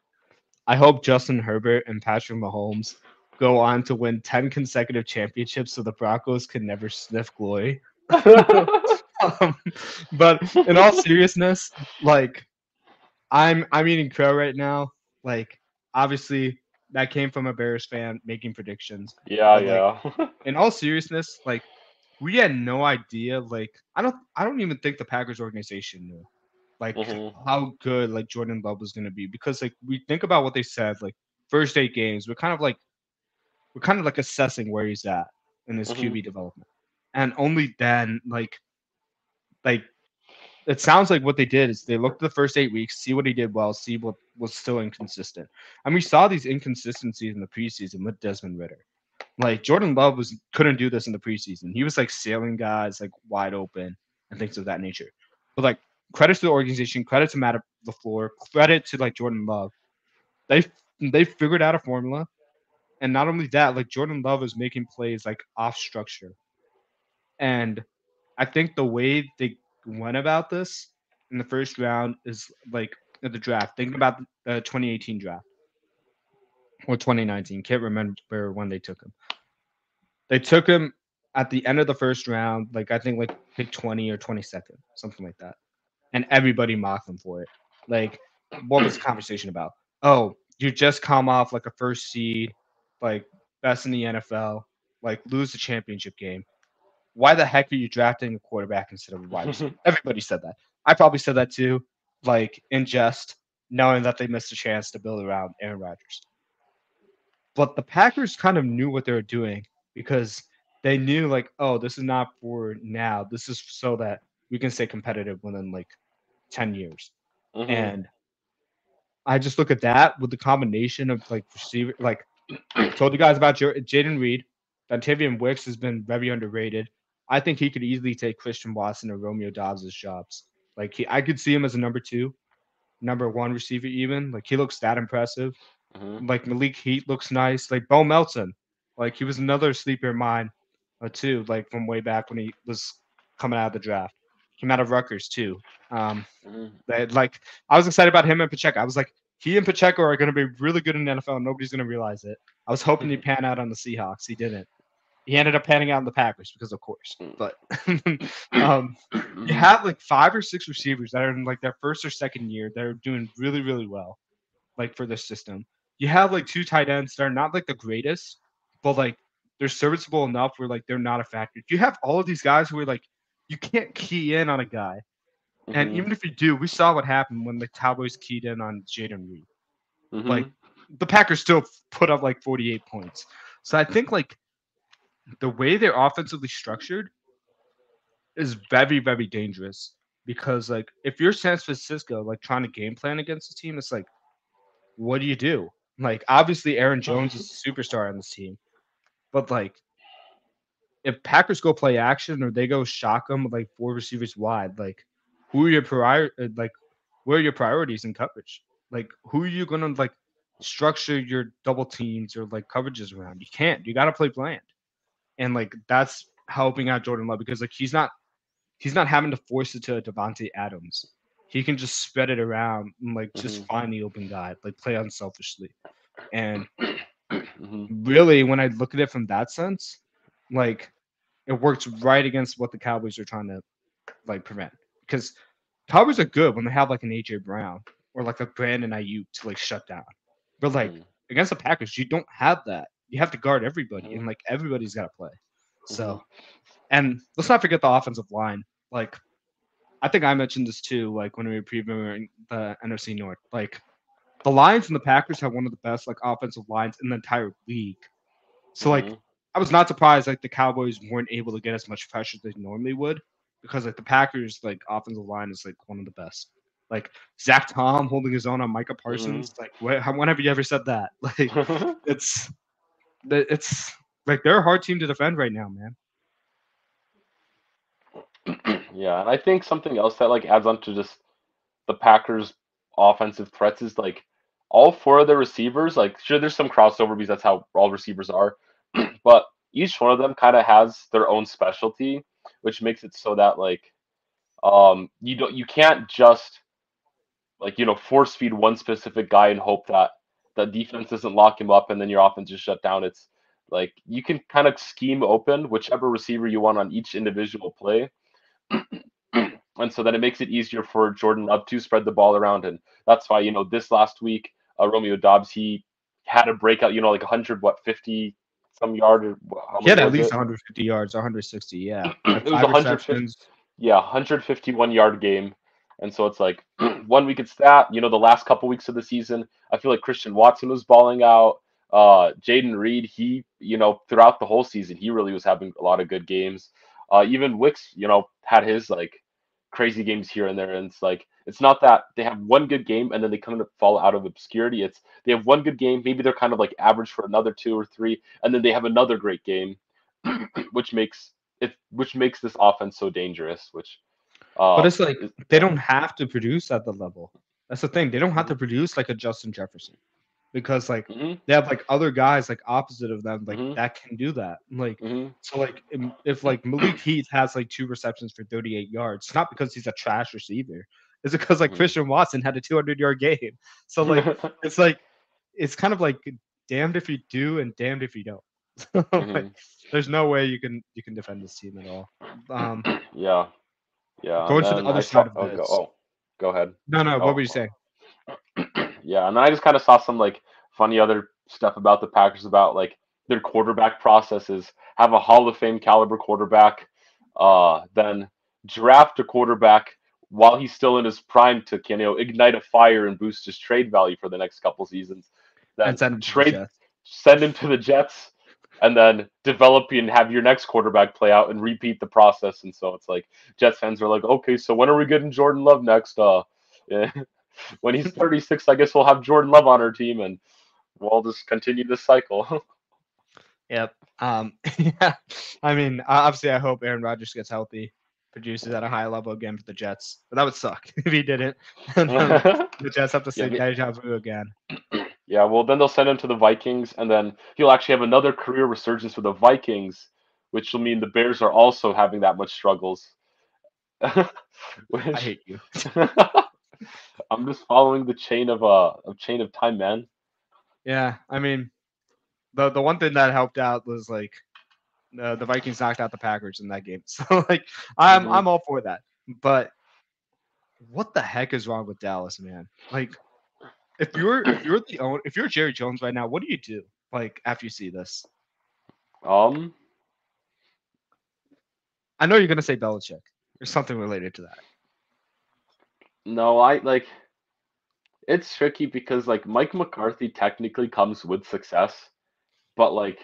I hope Justin Herbert and Patrick Mahomes go on to win 10 consecutive championships so the Broncos can never sniff glory. um, but in all seriousness, like I'm eating crow right now. Like obviously that came from a Bears fan making predictions. Yeah, But like yeah. in all seriousness, like we had no idea. Like I don't even think the Packers organization knew like Hmm. how good like Jordan Love was gonna be because like we think about what they said like first 8 games we're kind of like assessing where he's at in his Hmm. QB development and only then like it sounds like what they did is they looked at the first 8 weeks see what he did well see what was still inconsistent and we saw these inconsistencies in the preseason with Desmond Ritter. Like Jordan Love was couldn't do this in the preseason. He was like sailing guys like wide open and things of that nature. But like credit to the organization, credit to Matt LaFleur, credit to like Jordan Love. They they figured out a formula, and not only that, like Jordan Love is making plays like off structure. And I think the way they went about this in the first round is like at the draft. Think about the 2018 draft or 2019. Can't remember when they took him. They took him at the end of the first round, like I think like pick 20 or 22nd, something like that. And everybody mocked him for it. Like, what was the conversation about? Oh, you just come off like a first seed, like best in the NFL, like lose the championship game. Why the heck are you drafting a quarterback instead of a wide receiver? Everybody said that. I probably said that too, like in jest, knowing that they missed a chance to build around Aaron Rodgers. But the Packers kind of knew what they were doing because they knew like, oh, this is not for now. This is so that we can stay competitive within like 10 years. Hmm. And I just look at that with the combination of like receiver, like Told you guys about Jaden Reed. Dontavian Wicks has been very underrated. I think he could easily take Christian Watson or Romeo Dobbs' jobs. Like I could see him as a number two, number one receiver even. Like he looks that impressive. Hmm. Like Malik Heat looks nice. Like Bo Melton, like he was another sleeper of mine, too. Like from way back when he was coming out of the draft, came out of Rutgers too. Hmm. Like I was excited about him and Pacheco. I was like, he and Pacheco are going to be really good in the NFL. Nobody's going to realize it. I was hoping he'd pan out on the Seahawks. He didn't. He ended up panning out in the Packers because, of course. But you have like 5 or 6 receivers that are in like their first or second year that are doing really, really well, like for this system. You have like 2 tight ends that are not like the greatest, but like they're serviceable enough where like they're not a factor. You have all of these guys who are like you can't key in on a guy. And Hmm. even if you do, we saw what happened when the Cowboys keyed in on Jaden Reed. Like Hmm. the Packers still put up like 48 points. So I think like the way they're offensively structured is very, very dangerous because like if you're San Francisco, like trying to game plan against the team, it's like, what do you do? Like obviously Aaron Jones is a superstar on this team, but like if Packers go play action or they go shock them with like 4 receivers wide, like who are your like where are your priorities in coverage? Like who are you gonna like structure your double teams or like coverages around? You can't. You gotta play bland. And like that's helping out Jordan Love because like he's not having to force it to Devontae Adams. He can just spread it around and like just Hmm. find the open guy, like play unselfishly. And Hmm. really, when I look at it from that sense, like it works right against what the Cowboys are trying to like prevent. Because Cowboys are good when they have like an AJ Brown or like a Brandon Ayuk to like shut down. But like against the Packers, you don't have that. You have to guard everybody, Hmm. and like everybody's got to play. Hmm. So, and let's not forget the offensive line. Like I think I mentioned this too, like when we were previewing the NFC North. Like the Lions and the Packers have one of the best like offensive lines in the entire league. So like Hmm. I was not surprised like the Cowboys weren't able to get as much pressure as they normally would because like the Packers like offensive line is like one of the best. Like Zach Tom holding his own on Micah Hmm. Parsons. Like when have you ever said that? Like it's it's like they're a hard team to defend right now, man. Yeah, and I think something else that like adds on to just the Packers' offensive threats is like all 4 of the receivers. Like, sure, there's some crossover because that's how all receivers are, but each one of them kind of has their own specialty, which makes it so that like you can't just like force feed one specific guy and hope that the defense doesn't lock him up and then your offense is shut down. It's like you can kind of scheme open whichever receiver you want on each individual play. And so then it makes it easier for Jordan Love to spread the ball around. And that's why, this last week, Romeo Dobbs, he had a breakout, like 100, 50 some yard, or how He many had at was least it? 150 yards, 160, yeah. Like It was 5 150, receptions. yeah, 151-yard game. And so it's like one week it's that, the last couple weeks of the season, I feel like Christian Watson was balling out. Jaden Reed, he, throughout the whole season, he really was having a lot of good games. Even Wicks, had his like crazy games here and there. And it's like, it's not that they have one good game and then they kind of fall out of obscurity. It's they have one good game, maybe they're kind of like average for another 2 or 3, and then they have another great game, which makes which makes this offense so dangerous. Which, But it's like they yeah. don't have to produce at the level. That's the thing. They don't have Hmm. to produce like a Justin Jefferson because like Hmm. they have like other guys like opposite of them like Hmm. that can do that. Like Hmm. so like if like Malik Heath has like 2 receptions for 38 yards, it's not because he's a trash receiver. It's because like Hmm. Christian Watson had a 200-yard game. So like it's kind of like damned if you do and damned if you don't. Like Hmm. there's no way you can defend this team at all. Um, Yeah, yeah. And going to the then other I saw. side of Oh, go. this. Oh, go ahead. No. What were Oh, you saying? yeah. And then I just kind of saw some like funny other stuff about the Packers about like their quarterback processes. Have a Hall of Fame caliber quarterback, then draft a quarterback while he's still in his prime to ignite a fire and boost his trade value for the next couple seasons. And Then send him to the trade, Jets. send him to the Jets, and then develop and have your next quarterback play out and repeat the process. And so it's like Jets fans are like, okay, so when are we getting Jordan Love next? Yeah. When he's 36, I guess we'll have Jordan Love on our team, and we'll just continue this cycle. Yep. Yeah. I mean, obviously, I hope Aaron Rodgers gets healthy, produces at a high level again for the Jets. But that would suck if he didn't, and then the Jets have to Yeah, say deja vu again. yeah. Well, then they'll send him to the Vikings, and then he'll actually have another career resurgence for the Vikings, which will mean the Bears are also having that much struggles. I Which hate you. I'm just following the chain of time, man. Yeah. I mean, the one thing that helped out was like the Vikings knocked out the Packers in that game. So like, Hmm. I'm all for that. But what the heck is wrong with Dallas, man? Like, if you're Jerry Jones right now, what do you do? Like after you see this, Um, I know you're gonna say Belichick or something related to that. no, I like it's tricky because like Mike McCarthy technically comes with success, but like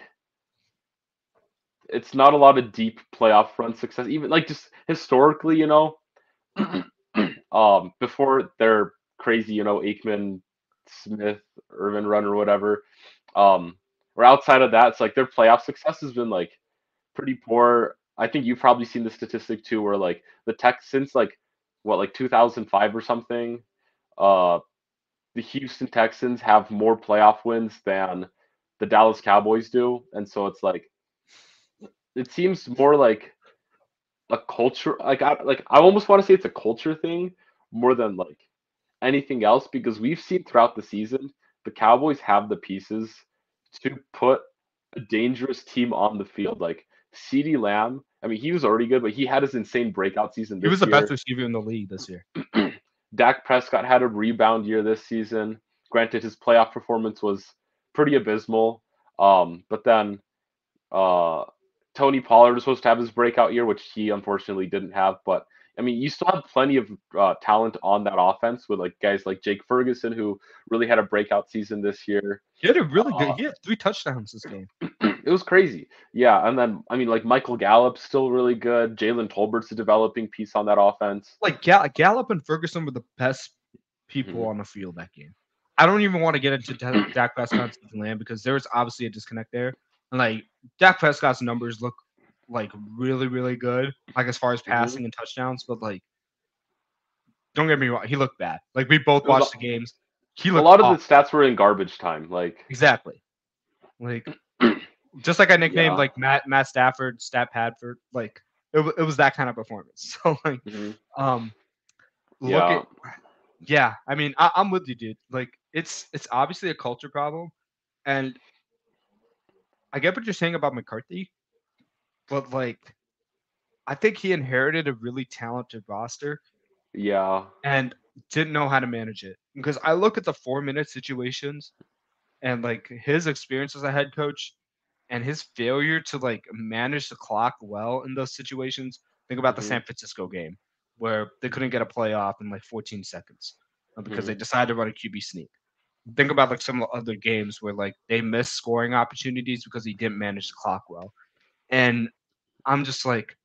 it's not a lot of deep playoff run success. Even like just historically, before their crazy, Aikman, Smith, Irvin run or whatever, um, or outside of that, it's like their playoff success has been like pretty poor. I think you've probably seen the statistic too, where like the Texans, like what, like 2005 or something, uh, the Houston Texans have more playoff wins than the Dallas Cowboys do, and so it's like it seems more like a culture. Like I almost want to say it's a culture thing more than like anything else because we've seen throughout the season the Cowboys have the pieces to put a dangerous team on the field. Like CeeDee Lamb, I mean, he was already good, but he had his insane breakout season He was this the best year. receiver in the league this year. Dak Prescott had a rebound year this season. Granted, his playoff performance was pretty abysmal. But then uh, Tony Pollard was supposed to have his breakout year, which he unfortunately didn't have. But I mean, you still have plenty of talent on that offense with like guys like Jake Ferguson, who really had a breakout season this year. He had a really good. Uh, He had 3 touchdowns this game. it was crazy. Yeah, and then I mean, like Michael Gallup's still really good. Jalen Tolbert's a developing piece on that offense. Like Gallup and Ferguson were the best people Hmm. on the field that game. I don't even want to get into Dak Prescott and Stephen Lamb because there was obviously a disconnect there. And like Dak Prescott's numbers look like really, really good, like as far as Hmm. passing and touchdowns. But like, don't get me wrong, he looked bad. Like we both It was watched the games. He a looked lot of the awful. stats were in garbage time. Like, Exactly. Like just like I nicknamed yeah, like Matt Stafford, Stat Padford. Like it was that kind of performance. So like, hmm, um, look at yeah, yeah. I mean, I'm with you, dude. Like it's obviously a culture problem, and I get what you're saying about McCarthy, but like I think he inherited a really talented roster yeah. and didn't know how to manage it. Because I look at the 4 minute situations and like his experience as a head coach and his failure to like manage the clock well in those situations. Think about the Hmm. San Francisco game where they couldn't get a playoff in like 14 seconds because they Hmm. decided to run a QB sneak. Think about like some of the other games where like they missed scoring opportunities because he didn't manage the clock well. And I'm just like,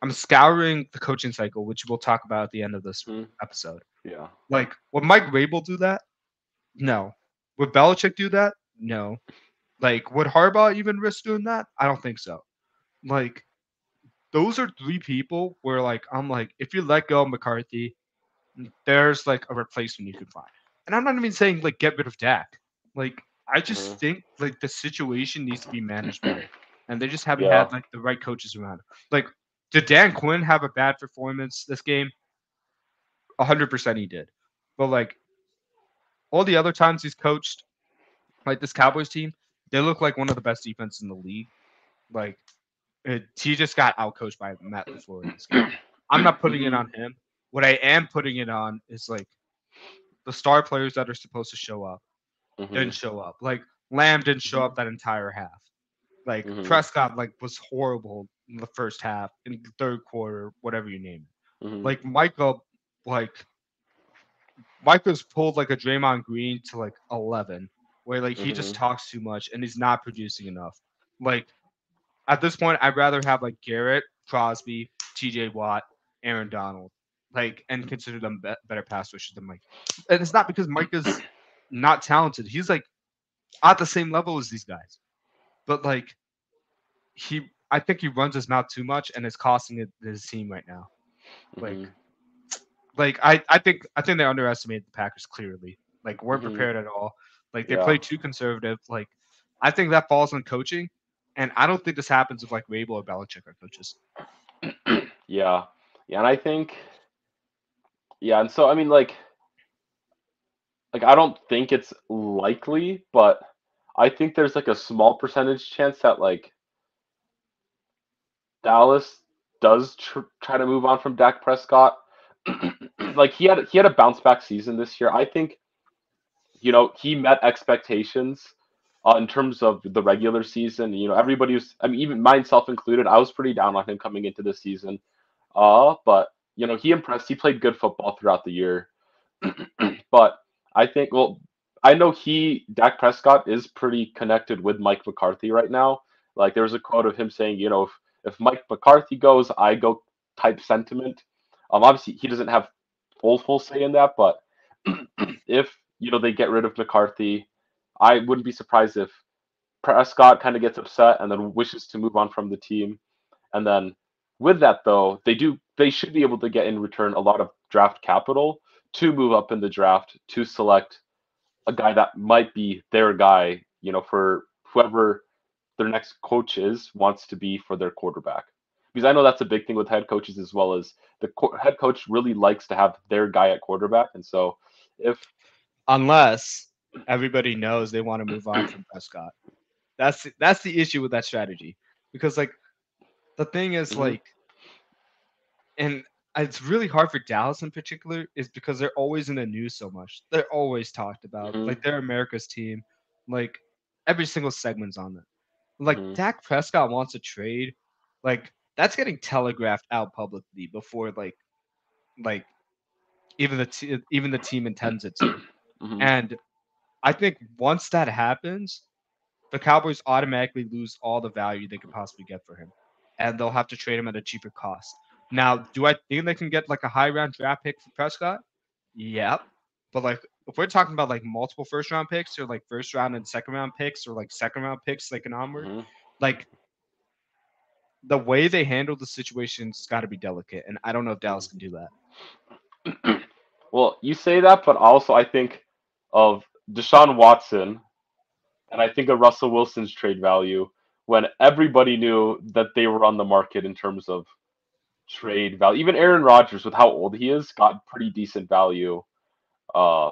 I'm scouring the coaching cycle, which we'll talk about at the end of this Hmm. episode. Yeah. Like, would Mike Rabel do that? No. Would Belichick do that? No. Like, would Harbaugh even risk doing that? I don't think so. Like, those are 3 people where, like, I'm like, if you let go of McCarthy, there's like a replacement you can find. And I'm not even saying like get rid of Dak. Like, I Hmm. just think like the situation needs to be managed better. And they just haven't Yeah. had like the right coaches around. Like, did Dan Quinn have a bad performance this game? 100% he did. But like all the other times he's coached, like this Cowboys team, they look like one of the best defenses in the league. Like he just got outcoached by Matt LaFleur in this game. I'm not putting it Hmm. on him. What I am putting it on is like the star players that are supposed to show up Hmm. didn't show up. Like Lamb didn't show up that entire half. Like Hmm. Prescott like was horrible in the first half, in the third quarter, whatever you name it. Hmm. Like like Michael's pulled like a Draymond Green to like 11, where like he just Hmm. talks too much and he's not producing enough. Like at this point, I'd rather have like Garrett, Crosby, T.J. Watt, Aaron Donald, like and consider them better pass rushers than Mike. And it's not because Mike is not talented. He's like at the same level as these guys. But like I think he runs his mouth too much and it's costing his team right now. Like Hmm. I think they underestimated the Packers clearly. Like weren't Hmm. prepared at all. Like they Yeah. played too conservative. Like I think that falls on coaching, and I don't think this happens if like Rabel or Belichick are coaches. Yeah. Yeah, and I think yeah, and so I mean like I don't think it's likely, but I think there's like a small percentage chance that like Dallas does try to move on from Dak Prescott. Like he had a bounce back season this year. I think he met expectations in terms of the regular season. Everybody was, I mean, even myself included. I was pretty down on him coming into the season. But he impressed. He played good football throughout the year. But I think, well, I know Dak Prescott is pretty connected with Mike McCarthy right now. Like there was a quote of him saying, if Mike McCarthy goes, I go type sentiment. Obviously he doesn't have full say in that, but if they get rid of McCarthy, I wouldn't be surprised if Prescott kind of gets upset and then wishes to move on from the team. And then with that though, they should be able to get in return a lot of draft capital to move up in the draft to select a guy that might be their guy, for whoever their next coach wants to be for their quarterback. Because I know that's a big thing with head coaches as well as the head coach really likes to have their guy at quarterback. And so if Unless everybody knows they want to move on from Prescott. That's the issue with that strategy. Because like the thing is Mhm, like and it's really hard for Dallas in particular is because they're always in the news so much. They're always talked about. mhm, Like they're America's team. Like every single segment's on it. Like mhm, Dak Prescott wants a trade. Like that's getting telegraphed out publicly before like even the team intends it to. mhm, And I think once that happens, the Cowboys automatically lose all the value they could possibly get for him, and they'll have to trade him at a cheaper cost. Now, do I think they can get like a high round draft pick for Prescott? Yep. But like if we're talking about like multiple first round picks or like first round and second round picks or like second round picks like an onward, mhm. like the way they handle the situation's got to be delicate, and I don't know if Dallas can do that. Well, you say that, but also I think of Deshaun Watson and I think of Russell Wilson's trade value when everybody knew that they were on the market in terms of trade value. Even Aaron Rodgers, with how old he is, got pretty decent value uh,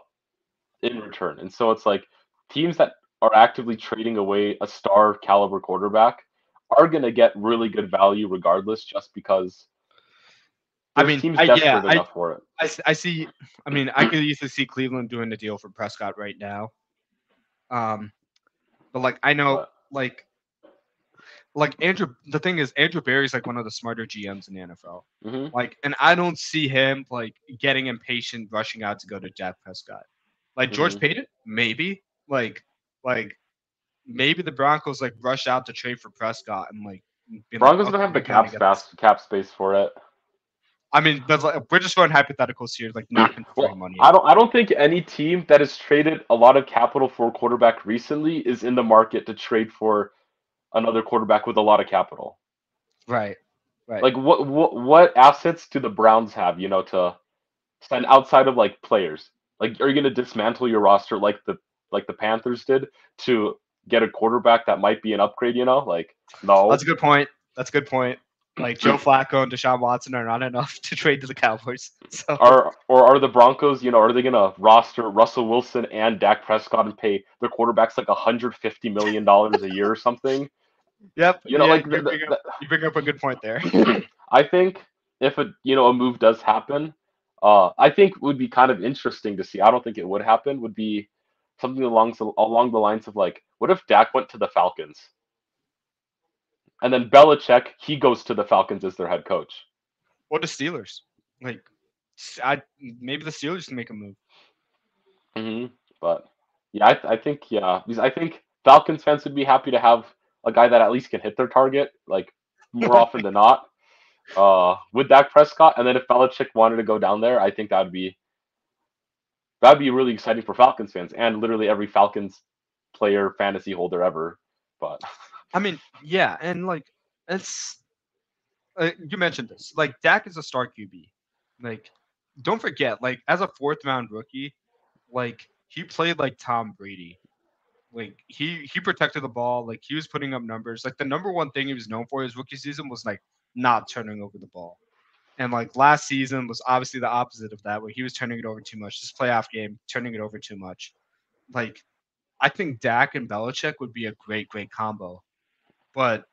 in return. And so it's like teams that are actively trading away a star caliber quarterback are going to get really good value regardless, just because I there's mean, teams I yeah, desperate enough for it. I see. I mean, I could easily see Cleveland doing a deal for Prescott right now. Um, but like I know But like Andrew. The thing is, Andrew Barry's like one of the smarter GMs in the NFL. hmm Like, and I don't see him like getting impatient, rushing out to go to Dak Prescott. Like George hmm Payton, maybe. Like maybe the Broncos like rush out to trade for Prescott and like being like, Broncos don't okay, have the we gotta get this. cap space for it. I mean, but like, we're just going hypotheticals here, like not considering Well, money I at don't all. I don't think any team that has traded a lot of capital for a quarterback recently is in the market to trade for another quarterback with a lot of capital. Right. Right. Like what assets do the Browns have, to spend outside of like players? Like are you going to dismantle your roster like the Panthers did to get a quarterback that might be an upgrade, Like That's a no. good point. That's a good point. Like Joe Flacco and Deshaun Watson are not enough to trade to the Cowboys. So Are the Broncos, are they gonna roster Russell Wilson and Dak Prescott and pay their quarterbacks like $150 million a year or something? yep, yeah, Like you bring up a good point there. I think if a move does happen, I think would be kind of interesting to see. I don't think it would happen. Would be something along the lines of like, what if Dak went to the Falcons and then Belichick he goes to the Falcons as their head coach? Or the Steelers. Like I maybe the Steelers can make a move. hmm But yeah, I think yeah, because I think Falcons fans would be happy to have a guy that at least can hit their target, like more often than not. With Dak Prescott, and then if Belichick wanted to go down there, I think that'd be really exciting for Falcons fans and literally every Falcons player fantasy holder ever. But I mean, yeah, and like it's you mentioned this. Like Dak is a star QB. Like, don't forget, like as a fourth round rookie, like he played like Tom Brady. Like he protected the ball. Like he was putting up numbers. Like the number one thing he was known for his rookie season was like not turning over the ball. And like last season was obviously the opposite of that, where he was turning it over too much. This playoff game, turning it over too much. Like I think Dak and Belichick would be a great combo. But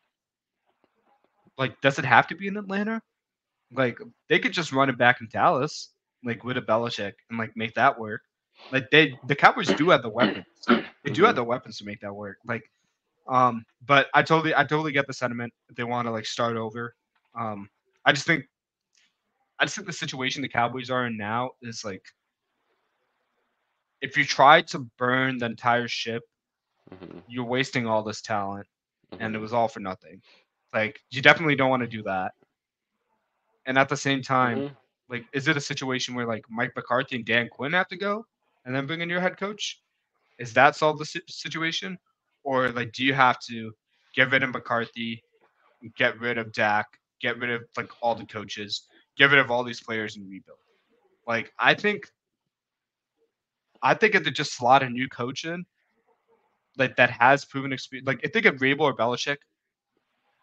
like, does it have to be in Atlanta? Like they could just run it back in Dallas, like with a Belichick, and like make that work. Like the Cowboys do have the weapons. They do have hmm the weapons to make that work. Like, but I totally get the sentiment. If they want to like start over. Um, I just think I just think the situation the Cowboys are in now is like if you try to burn the entire ship, hmm you're wasting all this talent, and it hmm was all for nothing. Like you definitely don't want to do that. And at the same time, hmm like, is it a situation where like Mike McCarthy and Dan Quinn have to go and then bring in your head coach? Is that solve the situation, or like do you have to get rid of McCarthy, get rid of Dak, get rid of like all the coaches, get rid of all these players and rebuild? Like, I think if they just slot a new coach in, like that has proven experience, like if they get Rabel or Belichick,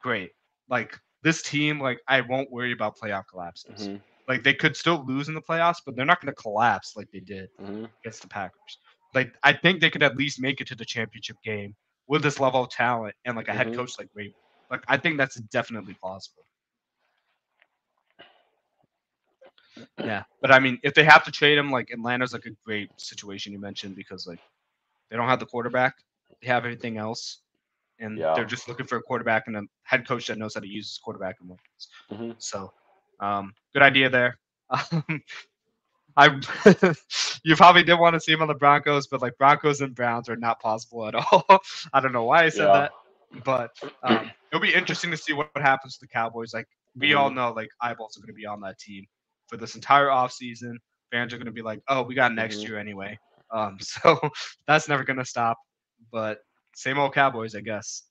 great. Like this team, like I won't worry about playoff collapses. hmm Like they could still lose in the playoffs, but they're not going to collapse like they did hmm against the Packers. Like I think they could at least make it to the championship game with this level of talent and like a head hmm coach like Rabel. Like I think that's definitely plausible. Yeah, but I mean, if they have to trade him, like Atlanta's like a great situation you mentioned because like they don't have the quarterback, they have everything else, and they're Yeah. just looking for a quarterback and a head coach that knows how to use his quarterback and weapons. hmm So, good idea there. Um, I you probably did want to see him on the Broncos, but like Broncos and Browns are not possible at all. I don't know why I said Yeah. that, but it'll be interesting to see what happens to the Cowboys. Like we all hmm know, like eyeballs are going to be on that team for this entire offseason. Fans are going to be like, "Oh, we got next hmm year anyway." So that's never going to stop. But same old Cowboys, I guess.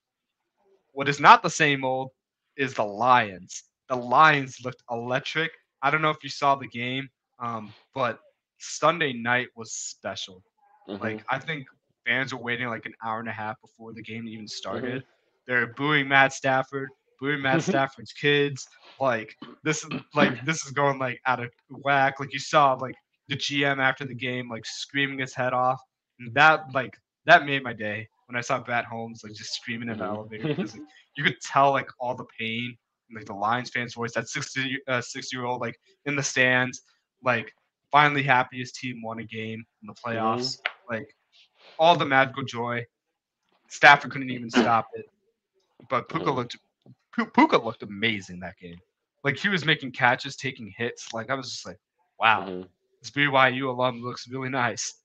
What is not the same old is the Lions. The Lions looked electric. I don't know if you saw the game, but Sunday night was special. hmm Like I think fans were waiting like an hour and a half before the game even hmm started. They're booing Matt Stafford, booing Matt Stafford's kids. This is going like out of whack. Like you saw like the GM after the game like screaming his head off. And that made my day when I saw Bat Holmes like just screaming in the elevator hmm because like you could tell like all the pain in, like the Lions fans' voice. That 6 year old like in the stands, like finally happy his team won a game in the hmm playoffs. Like all the magical joy. Stafford couldn't even stop it, but Puka looked amazing that game. Like he was making catches, taking hits. Like I was just like, wow, hmm this BYU alum looks really nice.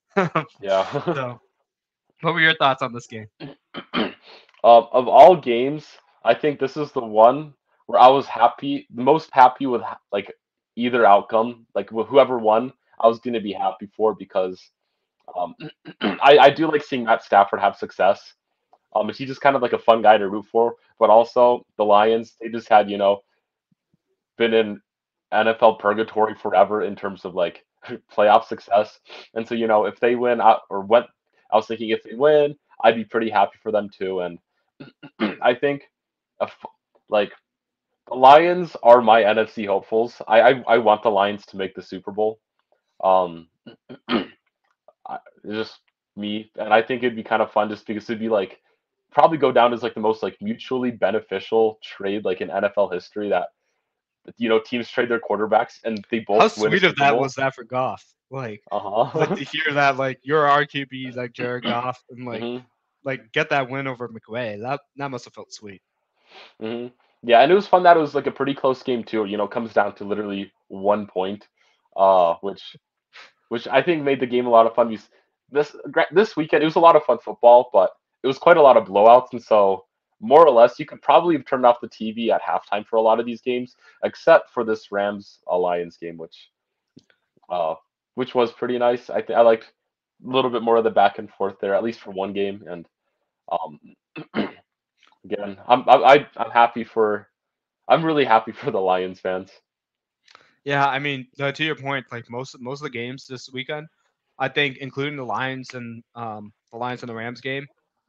Yeah. So, what were your thoughts on this game? Of all games, I think this is the one where I was happy, most happy with like either outcome. Like whoever won, I was gonna be happy for because um, I do like seeing Matt Stafford have success. He's just kind of like a fun guy to root for. But also the Lions, they just had been in NFL purgatory forever in terms of like playoff success. And so if they win out or what, I was thinking if they win, I'd be pretty happy for them too. And I think a f like the Lions are my NFC hopefuls. I want the Lions to make the Super Bowl. Um, it's just me, and I think it'd be kind of fun just because it'd be like probably go down as like the most like mutually beneficial trade like in NFL history that teams trade their quarterbacks and they How both win a sweet of Super that Bowl. was that for Goff? Like Uh-huh. to hear that like your RQB like Jared Goff and hmm like get that win over McVay. That must have felt sweet. hmm Yeah, and it was fun that it was like a pretty close game too. It comes down to literally 1 point, which I think made the game a lot of fun. Because this weekend it was a lot of fun football, but it was quite a lot of blowouts, and so more or less you could probably have turned off the TV at halftime for a lot of these games, except for this Rams Lions game, uh, which was pretty nice. I liked. little bit more of the back and forth there, at least for one game. And um, again, I'm happy for I'm really happy for the Lions fans. Yeah, I mean, to your point, like most of the games this weekend, I think, including the Lions and the Rams game,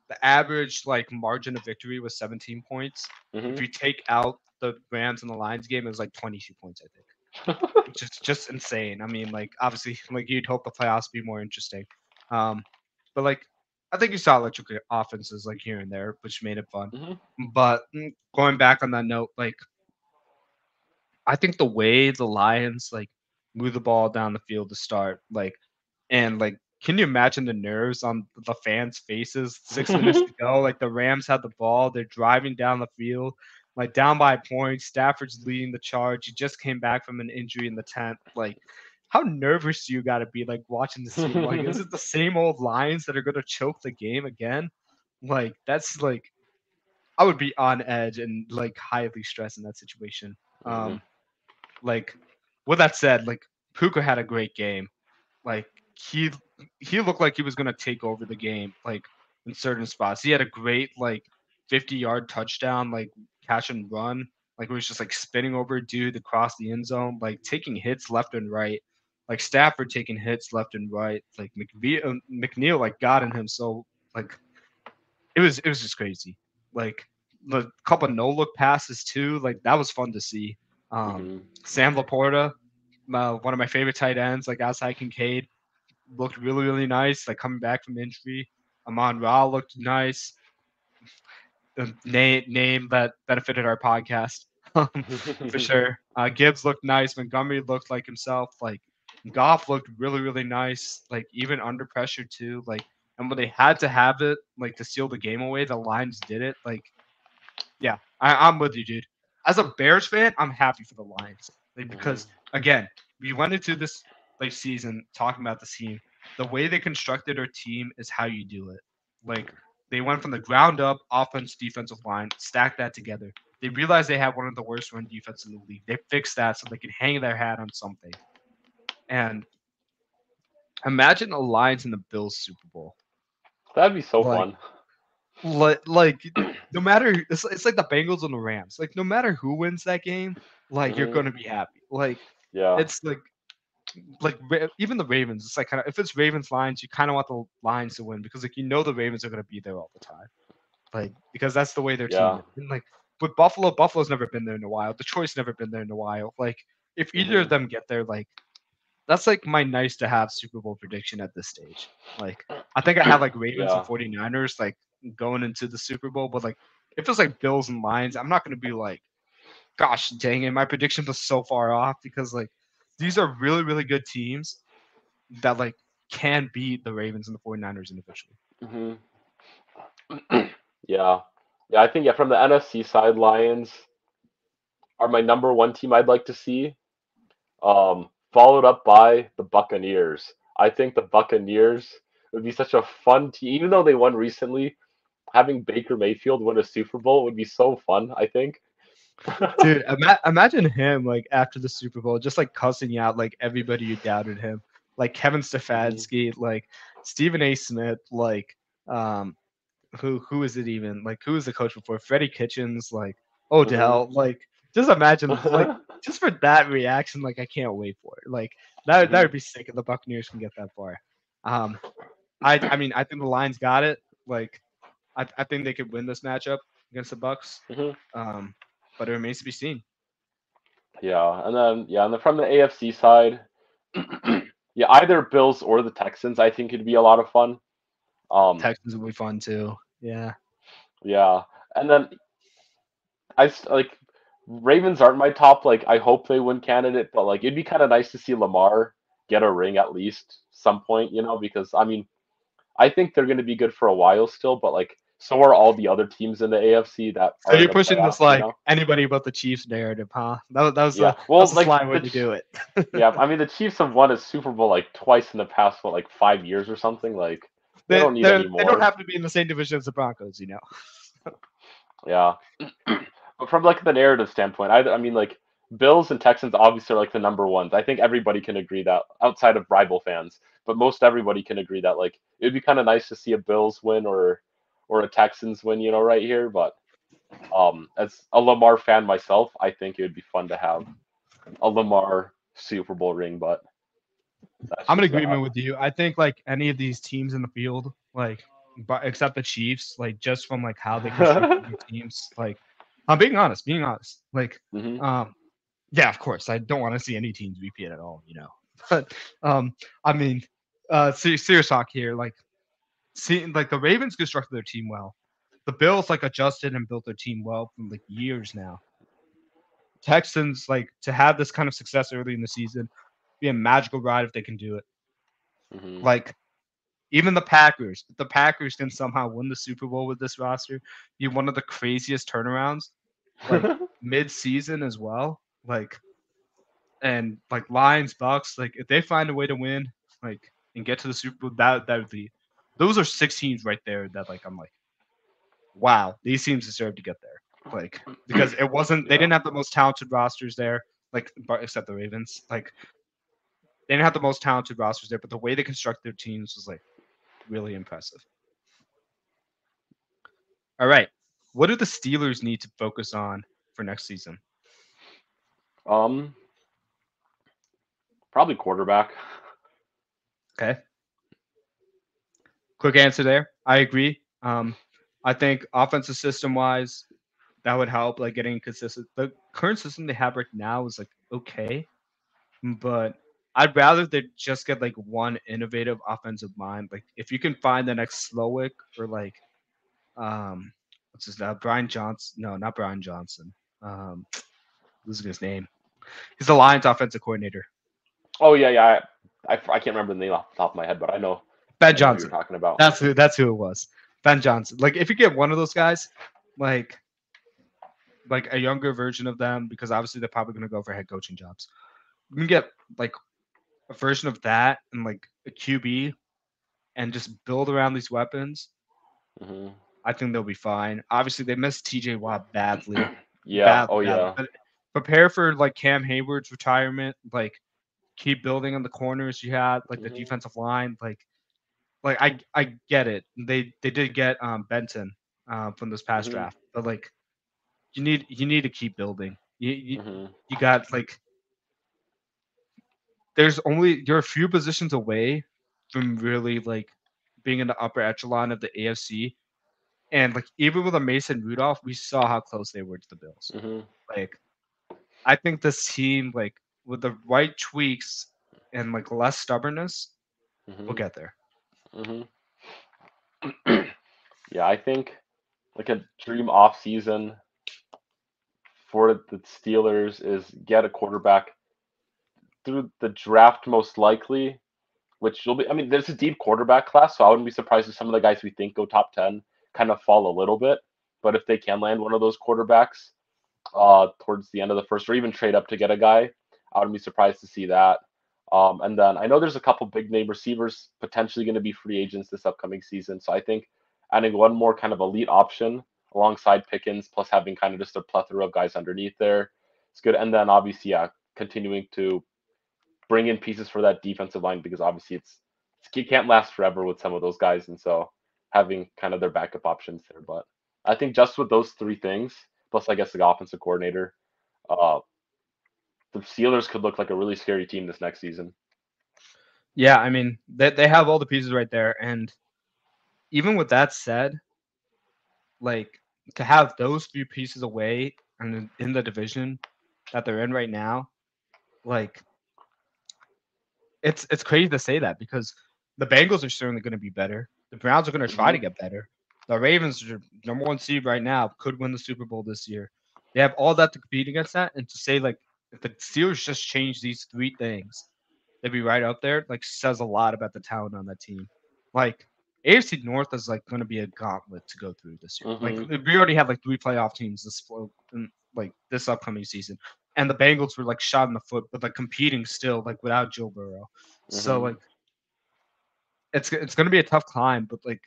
the average like margin of victory was 17 points. If Hmm you take out the Rams and the Lions game, it was like 22 points, I think, which is just insane. I mean, like obviously, like you'd hope the playoffs be more interesting, um, but like I think you saw electric offenses like here and there, which made it fun. hmm But going back on that note, like I think the way the Lions like move the ball down the field to start, like, and like, can you imagine the nerves on the fans' faces 6 minutes to go? Like the Rams had the ball, they're driving down the field, like down by a point. Stafford's leading the charge. He just came back from an injury in the 10th. Like, how nervous do you got to be like watching this team? Like, is it the same old Lions that are going to choke the game again? Like, that's like I would be on edge and like highly stressed in that situation. hmm Like, with that said, like Puka had a great game. Like he he looked like he was gonna take over the game, like in certain spots. He had a great like 50-yard touchdown, like catch and run. Like it was just like spinning over a dude across the end zone, like taking hits left and right. Like Stafford taking hits left and right. Like McNeil like got in him. So like it was just crazy. Like the couple no look passes too. Like that was fun to see. Um, hmm Sam Laporta, one of my favorite tight ends, like outside Kincaid, looked really really nice. Like coming back from injury. Amon Ra looked nice. The name that benefited our podcast for sure. Gibbs looked nice. Montgomery looked like himself. Like Goff looked really really nice. Like even under pressure too. Like and when they had to have it, like to seal the game away, the Lions did it. Like yeah, I'm with you, dude. As a Bears fan, I'm happy for the Lions, like, because again, we went into this like season talking about the team. The way they constructed their team is how you do it. Like they went from the ground up, offense, defensive line, stacked that together. They realized they had one of the worst run defense in the league. They fixed that so they could hang their hat on something. And imagine the Lions in the Bills Super Bowl. That'd be so Like fun. like no matter it's like the Bengals and the Rams. Like no matter who wins that game, like you're Hmm gonna be happy. Like Yeah. it's even the Ravens. It's like kind of if it's Ravens Lions, you kind of want the Lions to win because like you know the Ravens are gonna be there all the time. Like because that's the way their team Yeah. is. And like with Buffalo, Buffalo's never been there in a while. Detroit's never been there in a while. Like if either hmm of them get there, like that's like my nice to have Super Bowl prediction at this stage. Like I think I have like Ravens and Yeah. 49ers like going into the Super Bowl, but like if it's like Bills and Lions, I'm not gonna be like, gosh dang it, my prediction was so far off because like these are really, really good teams that like can beat the Ravens and the 49ers individually. hmm Yeah. Yeah. I think, yeah, from the NFC side, Lions are my number one team I'd like to see. Followed up by the Buccaneers. I think the Buccaneers would be such a fun team, even though they won recently. Having Baker Mayfield win a Super Bowl would be so fun, I think. Dude, imagine him like after the Super Bowl, just like cussing out like everybody who doubted him, like Kevin hmm Stefanski, like Stephen A. Smith, like um, who is it even? Like who was the coach before? Freddie Kitchens, like hmm Odell, like just imagine like just for that reaction, like I can't wait for it. Like that hmm would be sick if the Buccaneers can get that far. Um, I mean I think the Lions got it. Like I think they could win this matchup against the Bucks. hmm Um, but it remains to be seen. and then from the AFC side, yeah, either Bills or the Texans, I think it'd be a lot of fun. Um, Texans will be fun too. Yeah. yeah, and then like Ravens aren't my top. Like I hope they win candidate, but like it'd be kind of nice to see Lamar get a ring at least some point, because I mean I think they're going to be good for a while still, but like so are all the other teams in the AFC that So are in you're the pushing this playoffs. like anybody but the Chiefs narrative, huh? Yeah. That's Well, a like sly way to do it. yeah, I mean the Chiefs have won a Super Bowl like twice in the past what like 5 years or something. Like they don't need any They don't more. have to be in the same division as the Broncos, you know. Yeah. But from like the narrative standpoint, I mean like Bills and Texans obviously are like the number ones. I think everybody can agree that outside of rival fans, but most everybody can agree that like it would be kind of nice to see a Bills win or a Texans win, right here. But as a Lamar fan myself, I think it would be fun to have a Lamar Super Bowl ring, but that's I'm in just that. agreement with you. I think like any of these teams in the field, like but except the Chiefs, like just from like how they constructed their teams, like I'm being honest. Like hmm um yeah, of course. I don't want to see any teams repeat at all, you know. But I mean serious talk here, like seeing like the Ravens constructed their team well. The Bills like adjusted and built their team well from like years now. Texans like to have this kind of success early in the season, be a magical ride if they can do it. hmm Like even the Packers, if the Packers can somehow win the Super Bowl with this roster, be one of the craziest turnarounds, like mid-season as well. Like and like Lions, Bucks, like if they find a way to win, like and get to the Super Bowl, that would be those are six teams right there that like I'm like, wow, these teams deserve to get there. Like because it wasn't they yeah. didn't have the most talented rosters there, like but except the Ravens. Like they didn't have the most talented rosters there, but the way they constructed their teams was like really impressive. All right. What do the Steelers need to focus on for next season? Um, Probably quarterback. Okay. Quick answer there. I agree. I think offensive system wise, that would help like getting consistent. The current system they have right now is like okay, but I'd rather they just get like one innovative offensive mind. Like if you can find the next Slowick or like um what's his name? Brian Johnson. No, not Brian Johnson. Um losing his name. He's the Lions offensive coordinator. Oh yeah, yeah. I can't remember the name off the top of my head, but Ben I know who you're Johnson. talking about. That's who it was. Ben Johnson. Like if you get one of those guys, like like a younger version of them, because obviously they're probably gonna go for head coaching jobs. You can get like a version of that and like a QB and just build around these weapons. hmm I think they'll be fine. Obviously they missed TJ Watt badly. Yeah. Badly, Oh badly. yeah. But prepare for like Cam Hayward's retirement, like keep building on the corners you had, like the hmm defensive line, like I get it. They did get Benton from this past hmm draft, but like you need to keep building. hmm You got like there's only you're a few positions away from really like being in the upper echelon of the AFC. And like even with a Mason Rudolph, we saw how close they were to the Bills. hmm Like I think this team, like with the right tweaks and like less stubbornness, will hmm get there. hmm Yeah, I think like a dream off season for the Steelers is get a quarterback through the draft most likely, which will be. I mean, there's a deep quarterback class, so I wouldn't be surprised if some of the guys we think go top 10 kind of fall a little bit. But if they can land one of those quarterbacks towards the end of the first, or even trade up to get a guy, I wouldn't be surprised to see that. And then I know there's a couple big name receivers potentially going to be free agents this upcoming season. So I think adding one more kind of elite option alongside Pickens, plus having kind of just a plethora of guys underneath there, it's good. And then obviously, yeah, continuing to bring in pieces for that defensive line because obviously it can't last forever with some of those guys, and so having kind of their backup options there. But I think just with those three things, plus I guess the offensive coordinator, uh, the Steelers could look like a really scary team this next season. Yeah, I mean they have all the pieces right there, and even with that said, like to have those few pieces away and in the division that they're in right now, like it's crazy to say that because the Bengals are certainly going to be better. The Browns are going to try hmm to get better. The Ravens are number one seed right now, could win the Super Bowl this year. They have all that to compete against that, and to say like if the Steelers just change these three things, they'd be right up there. Like says a lot about the talent on that team. Like AFC North is like going to be a gauntlet to go through this year. Like hmm we already have like three playoff teams like this upcoming season, and the Bengals were like shot in the foot, but like competing still like without Joe Burrow. So hmm like it's going to be a tough climb, but like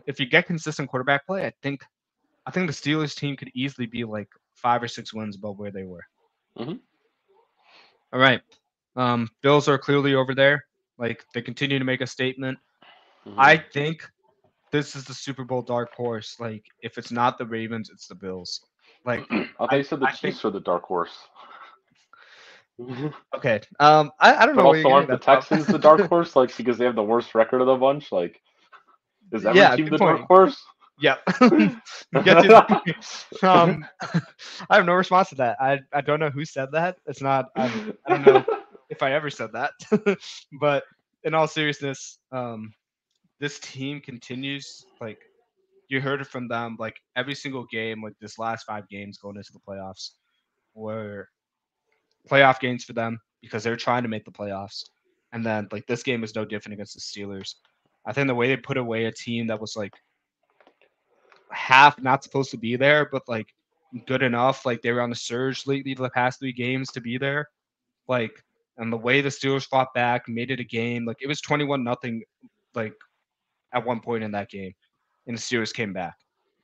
if you get consistent quarterback play, I think the Steelers team could easily be like 5 or 6 wins above where they were. Mhm. All right. Bills are clearly over there. Like they continue to make a statement. I Mhm. think this is the Super Bowl dark horse. Like if it's not the Ravens, it's the Bills. Like I thought I you said the I think Chiefs are the dark horse. okay. I don't But know where you're also, getting aren't the that from. Texans the dark horse? Like because they have the worst record of the bunch. Like, is every Yeah, team good the dark point. horse? Yep. Get to the point. I have no response to that. I don't know who said that. It's not. I don't know if I ever said that. But in all seriousness, this team continues like you heard it from them like every single game like this last 5 games going into the playoffs were playoff games for them because they're trying to make the playoffs. And then like this game is no different against the Steelers. I think the way they put away a team that was like half not supposed to be there, but like good enough, like they were on the surge lately the past 3 games to be there. Like and the way the Steelers fought back, made it a game. Like it was 21-0 like at one point in that game. And the Steelers came back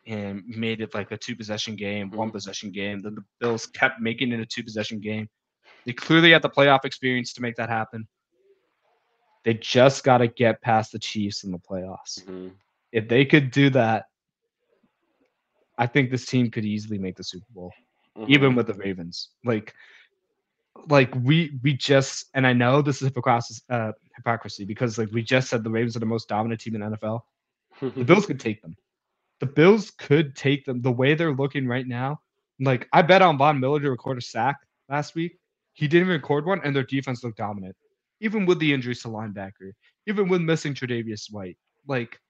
and made it like a 2 possession game, one Mhm. possession game. Then the Bills kept making it a 2 possession game. They clearly had the playoff experience to make that happen. They just got to get past the Chiefs in the playoffs. Mhm. If they could do that, I think this team could easily make the Super Bowl, even Mhm. with the Ravens. Like we just and I know this is hypocrisy because like we just said the Ravens are the most dominant team in the NFL. The Bills could take them. The Bills could take them the way they're looking right now. Like I bet on Von Miller to record a sack last week. He didn't record one, and their defense looked dominant, even with the injuries to linebacker, even with missing Tre'Davious White. Like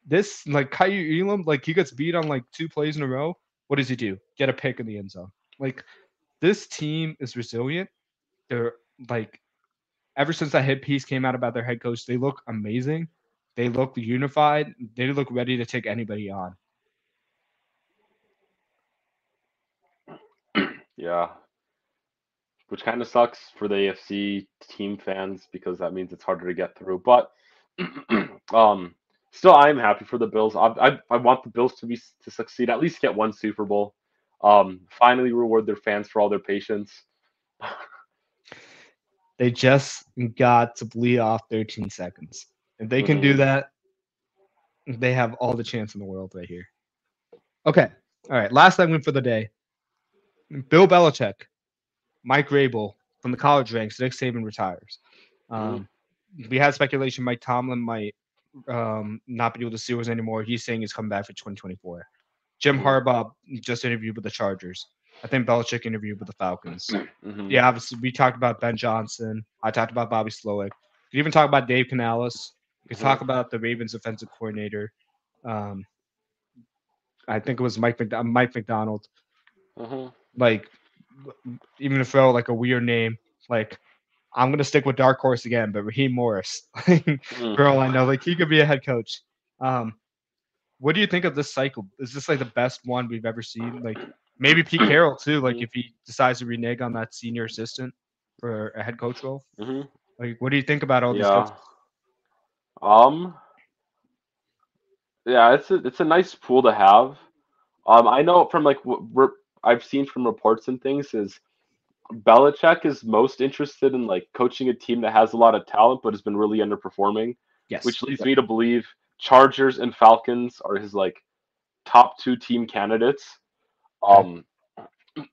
this, like Kyu Elam, like he gets beat on like 2 plays in a row. What does he do? Get a pick in the end zone. Like this team is resilient. They're like ever since that hit piece came out about their head coach, they look amazing. They look unified. They look ready to take anybody on. Yeah, which kind of sucks for the AFC team fans because that means it's harder to get through. But um, still, I'm happy for the Bills. I want the Bills to succeed, at least get one Super Bowl. Finally reward their fans for all their patience. They just got to bleed off 13 seconds. If they can do Hmm. that, they have all the chance in the world right here. Okay. All right. Last segment for the day. Bill Belichick, Mike Rabel from the college ranks, Nick Saban retires. Hmm. Um, we had speculation Mike Tomlin might not be able to see us anymore. He's saying he's coming back for 2024. Jim Hmm. Harbaugh just interviewed with the Chargers. I think Belichick interviewed with the Falcons. Hmm. Yeah, obviously we talked about Ben Johnson. I talked about Bobby Slowick. We could even talk about Dave Canales. We could Hmm. talk about the Ravens offensive coordinator. Um, I think it was Mike McDonald. Hmm. Like even to throw like a weird name, like I'm gonna stick with Dark Horse again, but Raheem Morris. Hmm. For all I know, like he could be a head coach. Um, what do you think of this cycle? Is this like the best one we've ever seen? Like maybe Pete Carroll too. Like Hmm. if he decides to renege on that senior assistant for a head coach role. Hmm. Like, what do you think about all these Yeah. coaches? Um. Yeah. It's a nice pool to have. I know from like what I've seen from reports and things is Belichick is most interested in like coaching a team that has a lot of talent but has been really underperforming, Yes. which leads Yep. me to believe Chargers and Falcons are his like top two team candidates. Okay.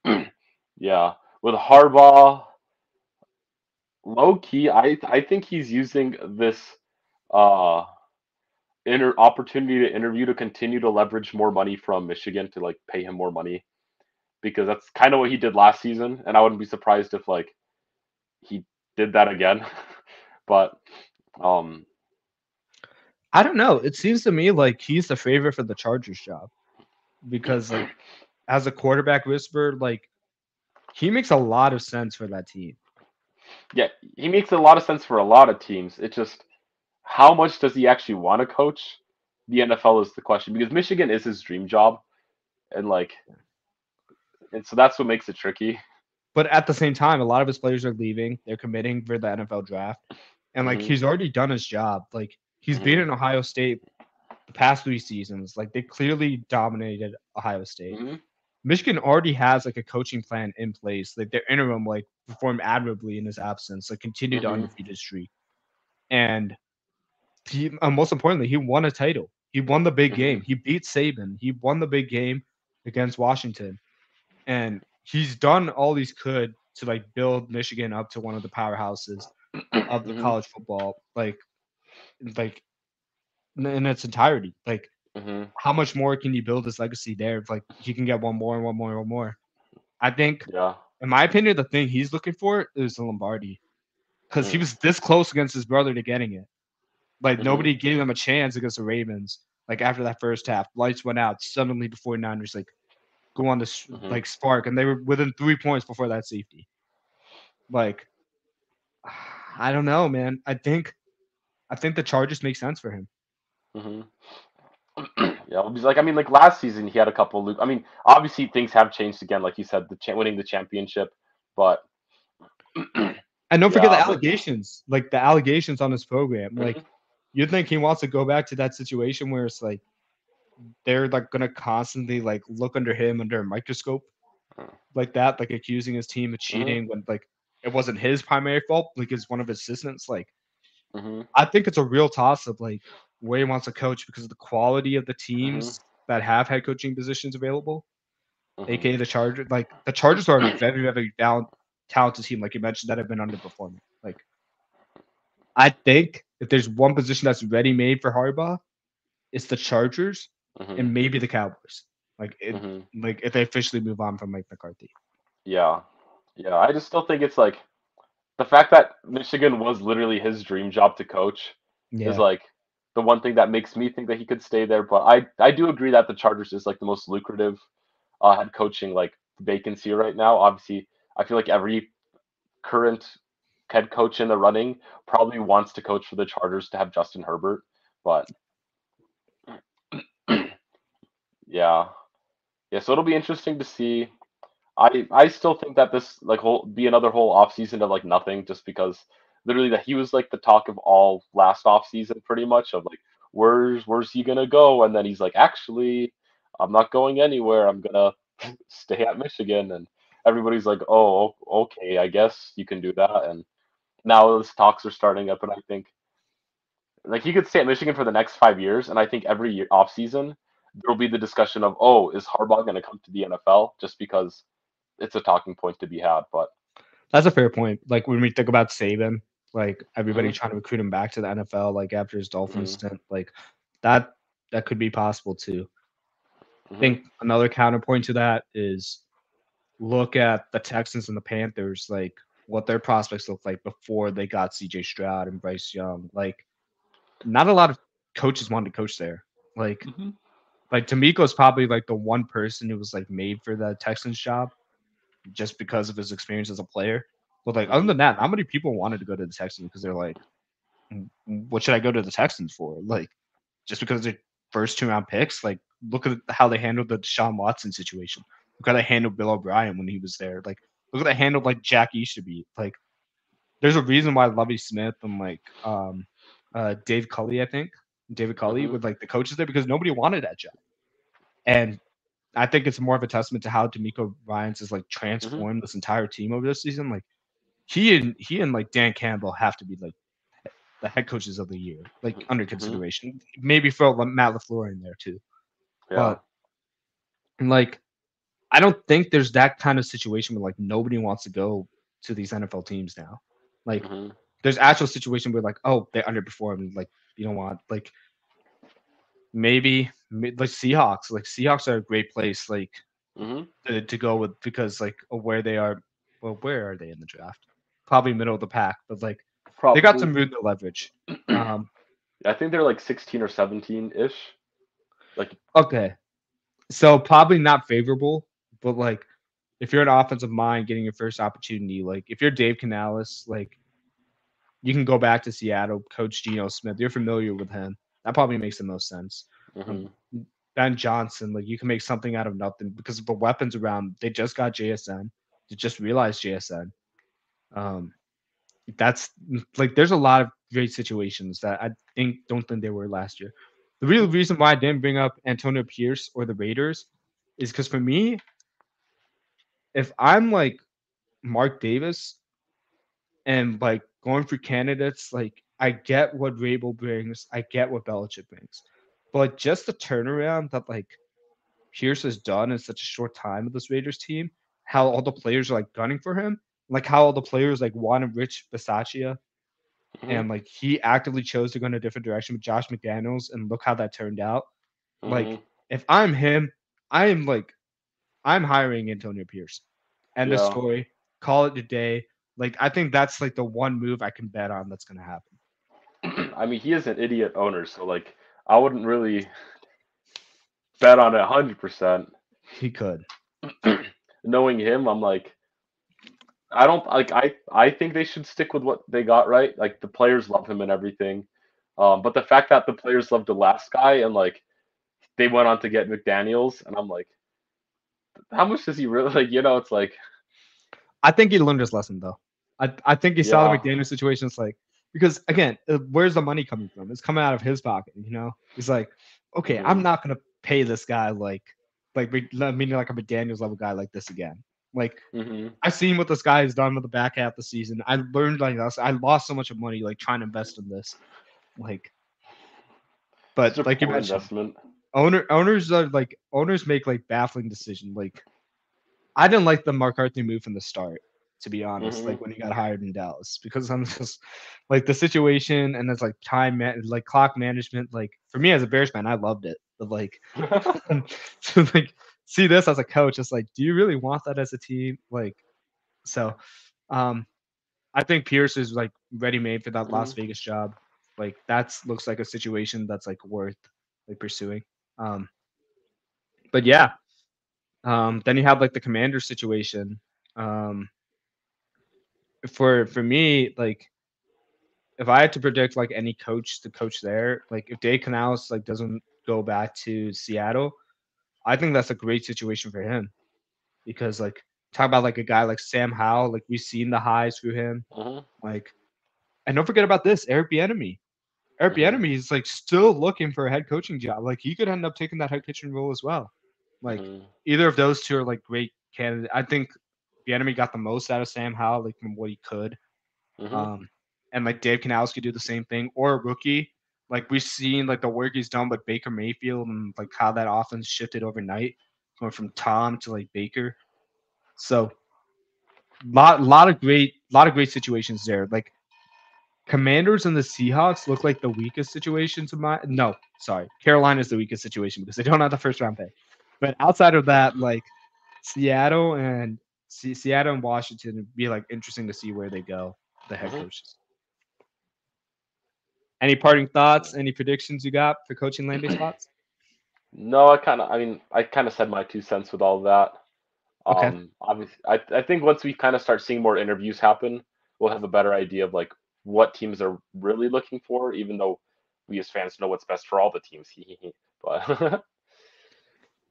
Um, yeah, with Harbaugh, low key, I think he's using this uh opportunity to interview to continue to leverage more money from Michigan to like pay him more money because that's kind of what he did last season, and I wouldn't be surprised if like he did that again. But um, I don't know. It seems to me like he's the favorite for the Chargers job because, like, as a quarterback whisperer, like he makes a lot of sense for that team. yeah, he makes a lot of sense for a lot of teams. It's just how much does he actually want to coach? The NFL is the question because Michigan is his dream job, and like, and so that's what makes it tricky. But at the same time, a lot of his players are leaving. They're committing for the NFL draft, and like Hmm. he's already done his job. Like he's been Hmm. in Ohio State the past 3 seasons. Like they clearly dominated Ohio State. Hmm. Michigan already has like a coaching plan in place. Like their interim like performed admirably in his absence, like continued to Mm-hmm. undefeated streak. And he most importantly, he won a title. He won the big Mm-hmm. game. He beat Saban. He won the big game against Washington. And he's done all he's could to like build Michigan up to one of the powerhouses of the Mm-hmm. college football, like in its entirety. Like Mm-hmm. how much more can you build his legacy there if like he can get one more and one more and one more? I think, Yeah. in my opinion, the thing he's looking for is the Lombardi because he Mm. was this close against his brother to getting it. Like Mm-hmm. nobody gave him a chance against the Ravens. Like after that first half, lights went out. Suddenly, the 49ers like go on this Mm-hmm. like spark, and they were within 3 points before that safety. Like I don't know, man. I think the Chargers make sense for him. Mm-hmm. Yeah, well, because, like I mean, like last season he had a couple. I mean, obviously things have changed again, like you said, winning the championship, but And don't forget the yeah, but allegations, like the allegations on his program. mhm, Like you think he wants to go back to that situation where it's like they're like gonna constantly like look under him under a microscope like that, like accusing his team of mhm, cheating when like it wasn't his primary fault, like it's one of his assistants. Like mhm, I think it's a real toss up like where he wants to coach because of the quality of the mhm, teams that have head coaching positions available, mhm, aka the Chargers. Like the Chargers are a very, very talented team, like you mentioned, that have been underperforming. Like I think if there's one position that's ready made for Harbaugh, it's the Chargers mhm, and maybe the Cowboys. Like it, mhm. like if they officially move on from Mike McCarthy. Yeah, yeah. I just still think it's like the fact that Michigan was literally his dream job to coach is Yeah. like the one thing that makes me think that he could stay there. But I do agree that the Chargers is like the most lucrative head coaching like vacancy right now. Obviously, I feel like every current head coach in the running probably wants to coach for the Chargers to have Justin Herbert. But yeah, yeah. So it'll be interesting to see. I still think that this like whole be another whole off season of like nothing, just because literally that he was like the talk of all last off season pretty much of like where's he gonna go, and then he's like actually I'm not going anywhere, I'm gonna stay at Michigan, and everybody's like oh okay I guess you can do that, and now those talks are starting up, and I think like he could stay at Michigan for the next 5 years, and I think every year off season there will be the discussion of oh is Harbaugh gonna come to the NFL just because it's a talking point to be had. But That's a fair point. Like when we think about Saban, like everybody hmm trying to recruit him back to the NFL, like after his Dolphins hmm stint, like that that could be possible too. I hmm think another counterpoint to that is look at the Texans and the Panthers, like what their prospects look like before they got CJ Stroud and Bryce Young. Like not a lot of coaches wanted to coach there. Like hmm like D'Amico's probably like the one person who was like made for the Texans job just because of his experience as a player. But like other hmm than that, not many people wanted to go to the Texans because they're like, what should I go to the Texans for? Like just because they're first 2 round picks. Like look at how they handled the Deshaun Watson situation. Look how they handled Bill O'Brien when he was there. Like look how they handled like Jack Easterby. Like there's a reason why Lovey Smith and like Dave Cully, I think David Cully hmm with like the coaches there because nobody wanted that job. And I think it's more of a testament to how D'Amico Ryans has like hmm transformed this entire team over this season. Like he and like Dan Campbell have to be like the head coaches of the year, like under hmm consideration. Maybe throw Matt LaFleur in there too. yeah. But like I don't think there's that kind of situation where like nobody wants to go to these NFL teams now. Like hmm there's actual situation where like oh they underperformed, like you don't want like like Seahawks. Like Seahawks are a great place like hmm to go with because like of where they are. Well, where are they in the draft? Probably middle of the pack, but like they got Probably. some room to leverage. Um, I think they're like 16 or 17 ish. Like okay, so probably not favorable, but like if you're an offensive mind getting your first opportunity, like if you're Dave Canales, like you can go back to Seattle, coach Geno Smith. You're familiar with him. That probably makes the most sense. Um, hmm Ben Johnson, like you can make something out of nothing because of the weapons around. They just got JSN. They just realized JSN. Um, that's like there's a lot of great situations that I don't think they were last year. The real hmm reason why I didn't bring up Antonio Pierce or the Raiders is because for me, if I'm like Mark Davis and like going through candidates, like I get what Rabel brings, I get what Belichick brings, but just the turnaround that like Pierce has done in such a short time with this Raiders team, how all the players are like gunning for him, like how all the players like wanted Rich Bisaccia, Hmm. and like he actively chose to go in a different direction with Josh McDaniels, and look how that turned out. Like Hmm. if I'm him, I am like I'm hiring Antonio Pierce. End of Yeah. story. Call it a day. Like I think that's like the one move I can bet on that's gonna happen. I mean, he is an idiot owner, so like I wouldn't really bet on it 100%. He could. Knowing him, I'm like, I don't like. I think they should stick with what they got right. Like the players love him and everything. But the fact that the players loved the last guy and like they went on to get McDaniels, and I'm like, how much does he really like? It's like, I think he learned his lesson though. I think he saw the yeah. McDaniel situation. It's like because again, where's the money coming from? It's coming out of his pocket. He's like, okay, Hmm. I'm not gonna pay this guy like meaning like a McDaniel's level guy like this again. Like Hmm. I've seen what this guy has done with the back half of the season. I learned like this. I lost so much of money like trying to invest in this. Like, Such but a like you poor mentioned, investment. owners make like baffling decisions. Like I didn't like the Mark Arthur move from the start, to be honest. Hmm. Like when he got hired in Dallas, because I'm just like the situation and it's like like clock management. Like for me as a Bears fan, I loved it. But like to like see this as a coach, it's like, do you really want that as a team? Like so, um, I think Pierce is like ready made for that Las Hmm. Vegas job. Like that's looks like a situation that's like worth like pursuing. Um, but yeah, then you have like the commander situation. Um, for me, like if I had to predict like any coach to coach there, like if Dave Canales like doesn't go back to Seattle, I think that's a great situation for him because like talk about like a guy like Sam Howell, like we've seen the highs through him, Hmm. like and don't forget about this Eric Bieniemy. Eric Hmm. Bieniemy is like still looking for a head coaching job. Like he could end up taking that head coaching role as well. Like Hmm. either of those two are like great candidates. I think Bieniemy got the most out of Sam Howell, like from what he could. Hmm. Um, and like Dave Canales could do the same thing, or a rookie. Like we've seen like the work he's done with Baker Mayfield and like how that offense shifted overnight, going from Tom to like Baker. So lot of great situations there. Like Commanders and the Seahawks look like the weakest situations of my no, sorry. Carolina's the weakest situation because they don't have the first round pick. But outside of that, like Seattle and Seattle and Washington would be like interesting to see where they go, the head Hmm. coaches. Any parting thoughts? Any predictions you got for coaching landing spots? No, I kind of said my 2 cents with all of that. Okay. Obviously, I think once we kind of start seeing more interviews happen, we'll have a better idea of like what teams are really looking for, even though we as fans know what's best for all the teams. But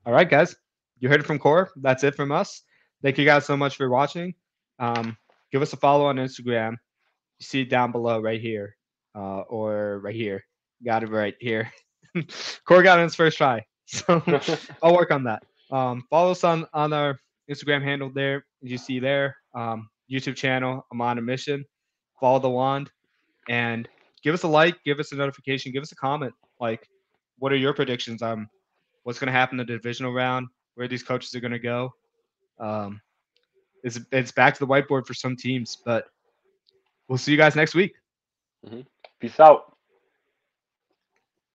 All right, guys. You heard it from Core. That's it from us. Thank you guys so much for watching. Um, give us a follow on Instagram. You see it down below right here. Or right here. Got it right here. Core got it in his first try. So I'll work on that. Follow us on our Instagram handle there. As you see there. YouTube channel. I'm on a mission. Follow the wand and give us a like, give us a notification, give us a comment. Like, what are your predictions on what's going to happen in the divisional round, where these coaches are going to go? Um, it's back to the whiteboard for some teams, but we'll see you guys next week. Mhm. Peace out.